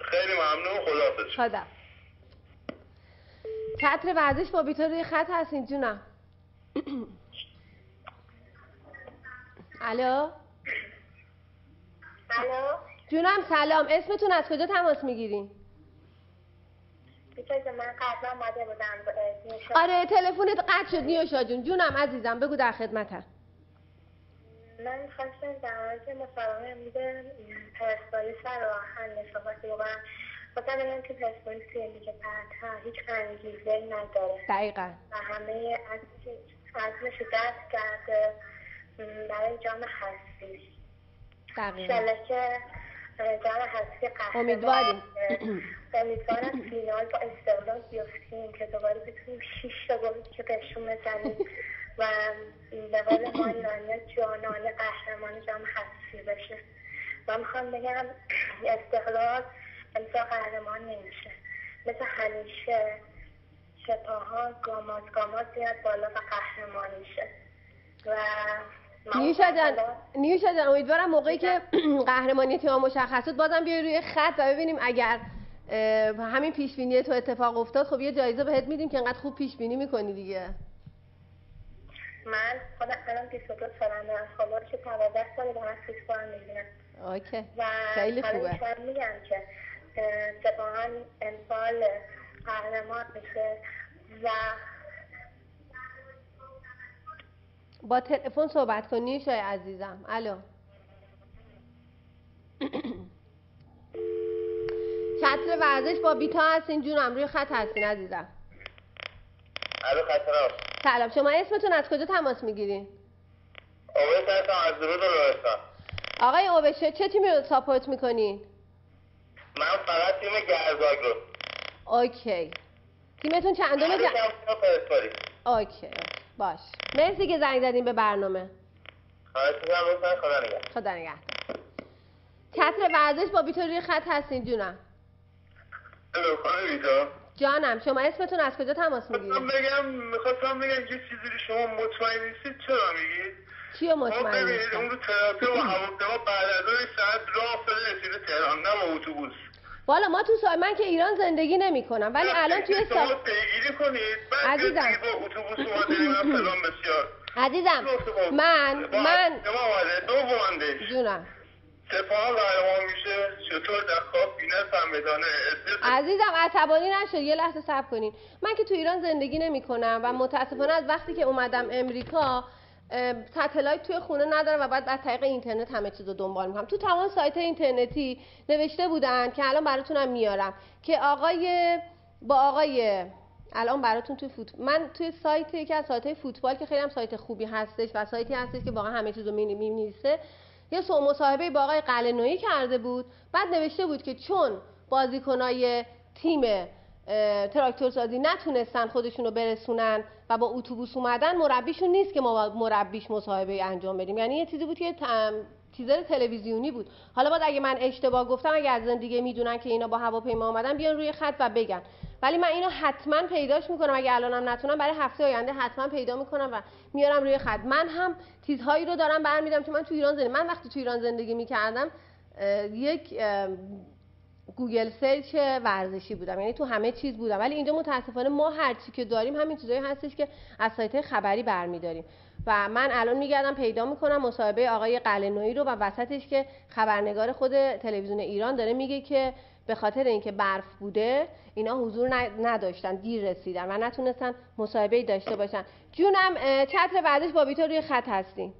خیلی ممنون. خداحافظ. خدا. چتر ورزش با بیتا روی خط هستین جونم. الو جونم سلام، اسمتون از کجا تماس میگیرین؟ بیچاره من قبلا اومده بودم. آره تلفنت قطع شد نیوشا جون. جونم عزیزم بگو، در خدمتم. من میخواستم در مورد مسابقه امید پرسپولیس رو آهن صحبتی بکنم. خواستم بگم که پرسپولیس توی لیگ برتر هیچ انگیزه‌ای نداره. دقیقاً. و همه عزمش رو دست کرده برای جام حذفی. انشالله که جام حذفی قهرمان. امیدوارم فینال با استقلال بیفتیم که دوباره بتونیم 6 تا گل که بهشون بزنیم و به قول ما ایرانی‌ها جانانه قهرمان جام حذفی بشه. من میخوام بگم استقلال امسال قهرمان نمیشه، مثل همیشه سپاهان گامات زیاد بالا و قهرمان میشه. و نیوشا جان امیدوارم موقعی که قهرمانی تیم مشخص شد بازم بیای روی خط و ببینیم اگر همین پیش بینی تو اتفاق افتاد خب یه جایزه بهت میدیم که انقدر خوب پیش بینی میکنی دیگه. من خودم الان 22 سالمه، از خدا که 12 سال دارم فوتبال میبینم. اوکی. خیلی خوبه. و میگم که سپاهان امسال قهرمان میشه و با تلفن صحبت کنی شای عزیزم. الو چتر ورزش با بیتا هستین جونم، روی خط هستین عزیزم. الو خطرم. سلام، شما اسمتون از کجا تماس میگیرین؟ اوبش هستم از درود لرستان. آقای اوبش چه تیمی رو ساپورت میکنین؟ من فقط تیم گرزاگ رو. اوکی. تیمتون چندمه؟ اوکی باش. مرسی که زنگ زدین به برنامه. خواهش می‌کنم. خدا نگهدار. خدا نگهدار. چتر ورزش با بیتا روی خط هستین جونم. الو خانم بیتا. جانم، شما اسمتون از کجا تماس میگیرید؟ میخواستم بگم یه چیزی رو شما مطمئن نیستید چرا میگید؟ چیو مطمئن نیستید؟ ما ببینید اون رو تراپی و هواپیما بعد از 2 ساعت راه افتاده رسیده تهران، نه با اتوبوس. والا ما تو من که ایران زندگی نمی‌کنم ولی الان توی شما پیگیری کنید. عزیزم با اتوبوس اومدیم فلان بسیار. عزیزم من دومندش جونم سپاهان قهرمان میشه چطور در خواب بینه فهمیدانه. عزیزم عصبانی نشد، یه لحظه صبر کنین. من که تو ایران زندگی نمی‌کنم و متاسفانه از وقتی که اومدم امریکا ستلایت توی خونه ندارم و بعد از طریق اینترنت همه چیزو دنبال میکنم. تو تمام سایت اینترنتی نوشته بودن که الان براتونم میارم که آقای الان براتون من توی سایت یکی از سایت‌های فوتبال که خیلی هم سایت خوبی هستش و سایتی هستش که واقعا همه چیزو می‌نویسه، یه مصاحبه با آقای قلعه‌نویی کرده بود. بعد نوشته بود که چون بازیکنای تیم تراکتورسازی نتونستن خودشونو برسونن و با اتوبوس اومدن، مربیشون نیست که ما با مربیش مصاحبه انجام بدیم. یعنی یه چیزی بود که تیزر تلویزیونی بود. حالا باز اگه من اشتباه گفتم، اگه از دیگه میدونن که اینا با هواپیما اومدن بیان روی خط و بگن. ولی من اینو حتما پیداش میکنم، اگه الانم نتونم برای هفته آینده حتما پیدا میکنم و میارم روی خط. من هم چیزهایی رو دارم برمی‌دارم که من تو ایران زندگی، من وقتی تو ایران زندگی میکردم یک گوگل سرچ ورزشی بودم، یعنی تو همه چیز بودم. ولی اینجا متاسفانه ما هر چی که داریم همین چیزایی هستش که از سایت خبری برمی‌داریم و من الان میگردم پیدا میکنم مصاحبه آقای قلعه‌نویی رو و وسطش که خبرنگار خود تلویزیون ایران داره میگه که به خاطر اینکه برف بوده اینا حضور نداشتن، دیر رسیدن و نتونستن مصاحبه‌ای داشته باشن. جونم چتر ورزش با بیتا روی خط هستین.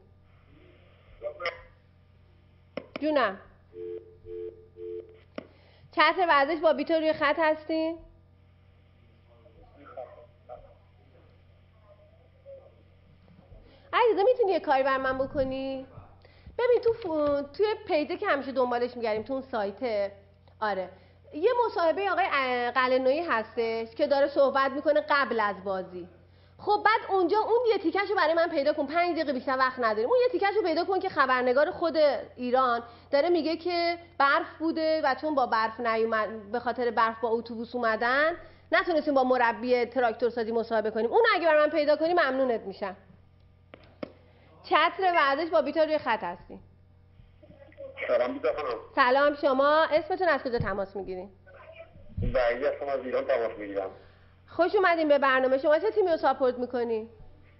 جونم چتر ورزش با بیتا روی خط هستین؟ عزیزا میتونی یه کاری بر من بکنی؟ ببین توی پیجه که همیشه دنبالش میگردیم، تو اون سایته، آره یه مصاحبه آقای قلعه‌نویی هستش که داره صحبت میکنه قبل از بازی. خب بعد اونجا اون یه تیکشو برای من پیدا کن، 5 دقیقه بیشتر وقت نداریم. اون یه تیکشو پیدا کن که خبرنگار خود ایران داره میگه که برف بوده و چون با برف نیومد، به خاطر برف با اتوبوس اومدن نتونستیم با مربی تراکتورسازی مصاحبه کنیم. اون اگه برای من پیدا کنی ممنونت میشم. چتر ورزش با بیتا روی خط هستی. سلام بیتا خانم. سلام، شما اسمتون از کجا تماس میگیرین؟ وحید هستم، از ایران تماس میگیرم. خوش اومدین به برنامه. شما چه تیمی رو ساپورت میکنی؟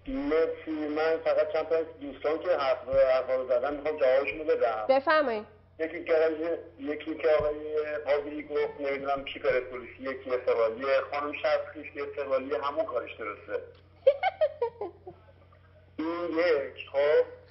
مرسی. من فقط چند تا دوستان که حرفا رو زدن میخوام جوابشون رو بدم. بفرمایید. یکی که آقای قاضی گفت نمیدونم کی پرسپولیسی، یکی استقلالی، خانم شرفخیش که استقلالی، همون کارش درسته. این یک.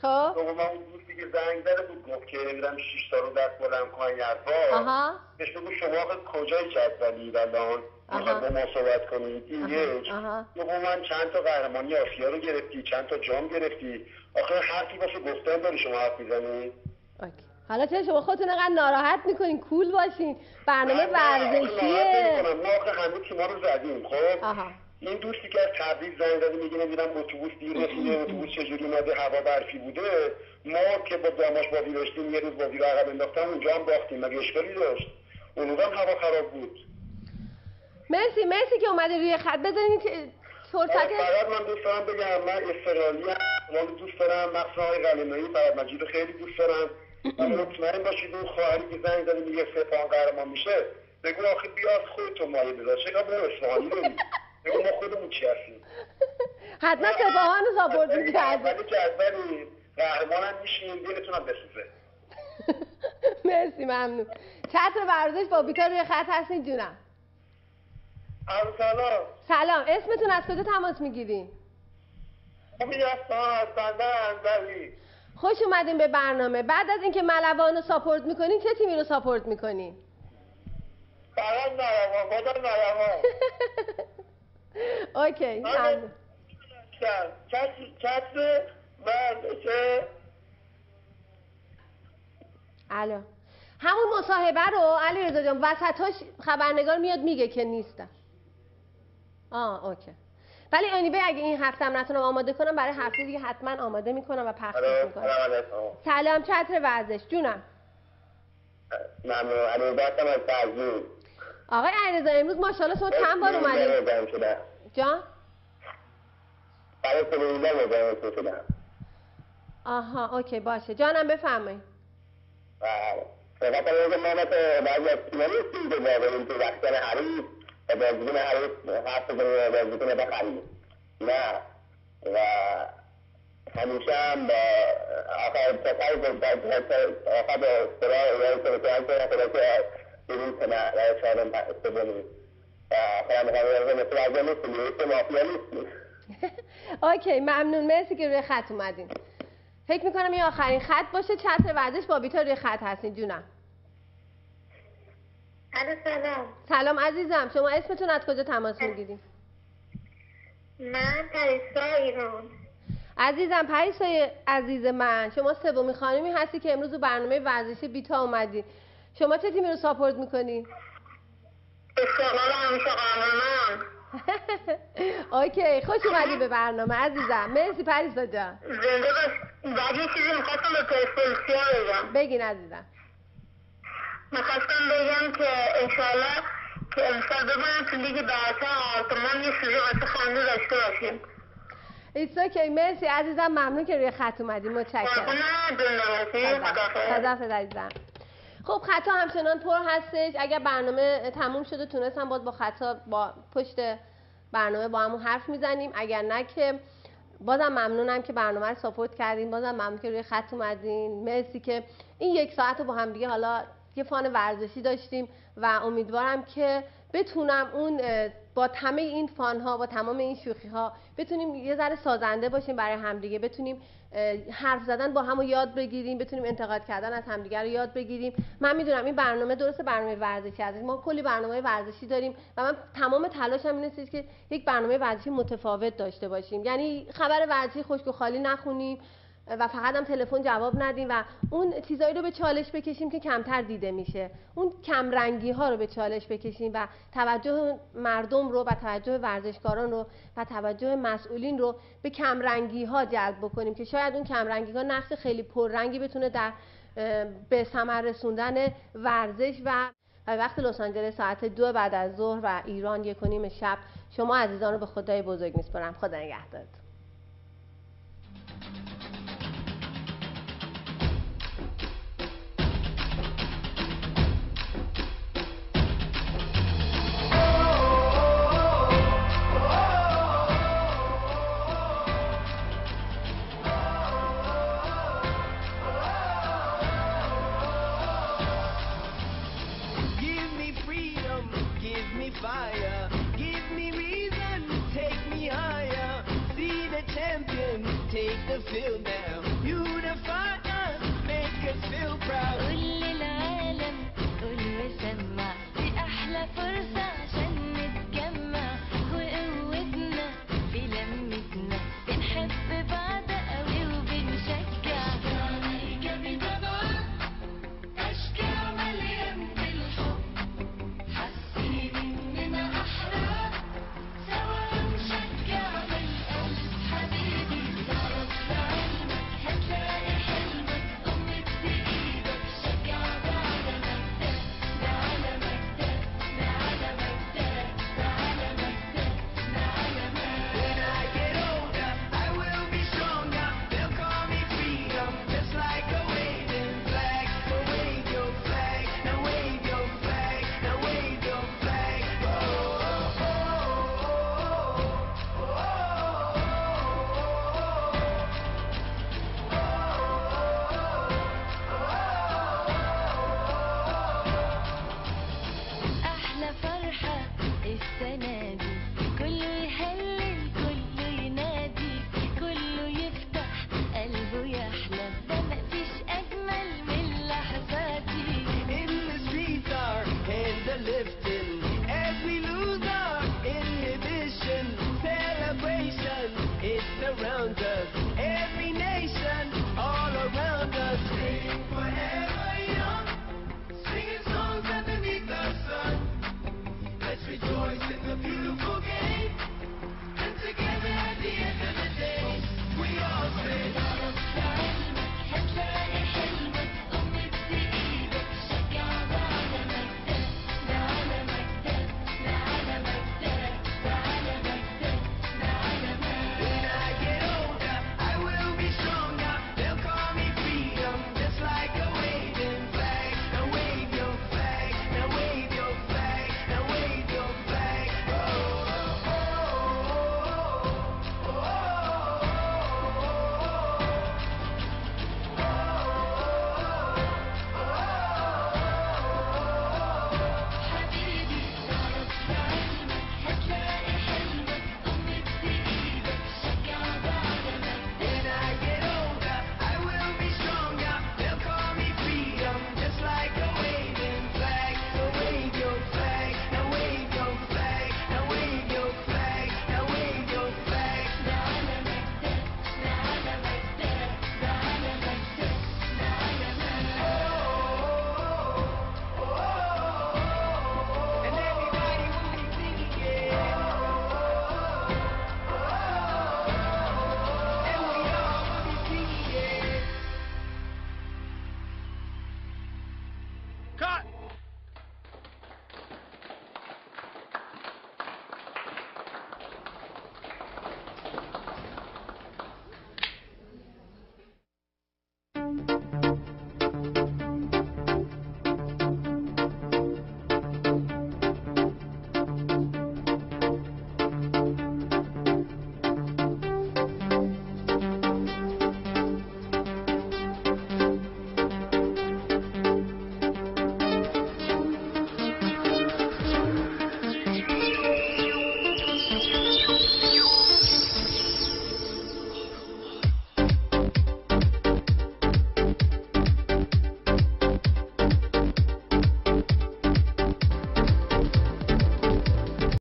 خب دوم اون دوستی که زنگ زده بود گفت که نمیدونم 6 تا رو دست بلند کنن حرفا، بهش بگو شما آخه کجای جدولید الان میخواد با ما صحبت کنید. این یک. دوم من چند تا قهرمانی آسیا رو گرفتی، چند تا جام گرفتی، آخه حرفی واسه گفتن داری شما حرف میزنید. حالا چرا شما خودتون انقدر ناراحت میکنین؟ کول باشین، برنامه ورزشیه. ما آخه همه تیما رو زدیم. خب این دوستی که از تبریز زنگ زده میگه نمیدونم اتوبوس دیر رسیده، اتوبوس چجوری اومده، هوا برفی بوده. ما که با داماش بازی داشتیم یه روز بازی رو عقب انداختم، اونجا هم باختیم، مگه اشکالی داشت؟ اون روز هم هوا خراب بود. مرسی که اومدی روی خط. بذارین که فرصت فقط من دوست دارم بگم من استقلالی ام، دوست دارم مخصوصا آقای قلعه‌نویی، فراد مجید رو خیلی دوست دارم. مطمئن باشید اون خواهری که زنگ زده میگه سپاهان قهرمان میشه، بگو آخه بیا خودتون مایه بذار، چرا به اصفهانی داری؟ بگو ما خودمون چی هستیم. حتما سپاهان رو ساپورت می‌کرد. ولی جدولی قهرمان هم میشین، دلتون هم بسوزه. مرسی، ممنون. چتر ورزش با بیتا روی خط هستین. جونم. سلام، اسمتون از کجا تماس میگیرین؟ امید هستم از بندر انزلی. خوش اومدین به برنامه. بعد از اینکه ملوان رو ساپورت میکنین چه تیمی رو ساپورت میکنین؟ فقط ملوان، خدا ملوان. اوکی، ممنون. چتر ورزش. الو، همون مصاحبه رو علیرضا جان وسطاش خبرنگار میاد میگه که نیستم. اوکی. ولی انیوی اگه این هفته هم نتونم آماده کنم، برای هفته دیگه حتما آماده میکنم و پخشش میکنم. سلام چتر ورزش. جونم. ممنون. علیرضا از ترجیح. آقای علیرضا امروز ماشاءالله شما چند بار اومدید؟ جان؟ برای تلویزیون مزاحم شدم. آها، اوکی باشه. جانم بفرمایید. فقط اگه ما مثل بعضی از تیم‌ها نیستیم که بابریم تو وقتان حریف و بازیکن حریف حرف بزنیم و بازیکن بخریم، نه. و همیشه هم با آخر سفر آخر به اصطلاح یا سرطان که بریم کنه و شاید بزنیم و آخر مقابل مثل بعضی نیستیم، یه مافیا نیستیم. اوکی، ممنون. مرسی که روی خط اومدین. فکر میکنم این آخرین خط باشه. چتر ورزش با بیتا روی خط هستین. جونم. سلام. سلام عزیزم، شما اسمتون از کجا تماس میگیرین؟ من پریسا ایران. عزیزم پریسای عزیز من، شما سومین خانمی هستی که امروز برنامه ورزشی بیتا اومدی. شما چه تیمی رو ساپورت میکنی؟ استقلال همیشه قهرمان اوکی، خوش اومدی به برنامه عزیزم. مرسی پریسا جان. زنده باش. بعد یه چیزی میخواستم به پرسپولیسیا بگم. بگین عزیزم. میخواستم بگم که انشالله که امسال ببرن تو لیگ برتر آرتمان یه سوژه واسه خنده داشته باشیم. ایتس اوکی. مرسی عزیزم، ممنون که روی خط اومدی. متشکرم. خداحافظ عزیزم. خب خطا همچنان پر هستش. اگر برنامه تموم شده تونستم باز با خطا با پشت برنامه با همون حرف میزنیم، اگر نه که بازم ممنونم که برنامه رو ساپورت کردین، بازم ممنون که روی خط اومدین. مرسی که این یک ساعت رو با هم دیگه حالا یه فان ورزشی داشتیم و امیدوارم که بتونم اون با همه این فان ها با تمام این شوخی ها بتونیم یه ذره سازنده باشیم برای همدیگه، بتونیم حرف زدن با هم رو یاد بگیریم، بتونیم انتقاد کردن از همدیگه رو یاد بگیریم. من میدونم این برنامه درسته برنامه ورزشی هست، ما کلی برنامه ورزشی داریم و من تمام تلاشم اینه که یک برنامه ورزشی متفاوت داشته باشیم، یعنی خبر ورزشی خشک و خالی نخونیم و فقط هم تلفن جواب ندیم و اون چیزایی رو به چالش بکشیم که کمتر دیده میشه، اون کم رنگی ها رو به چالش بکشیم و توجه مردم رو و توجه ورزشکاران رو و توجه مسئولین رو به کم رنگی ها جلب بکنیم که شاید اون کم رنگی ها نقش خیلی پررنگی بتونه در به ثمر رسوندن ورزش و وقت لس آنجلس ساعت 2 بعد از ظهر و ایران 1:30 شب شما عزیزان رو به خدای بزرگ میسپارم. خدا نگهدار. السنة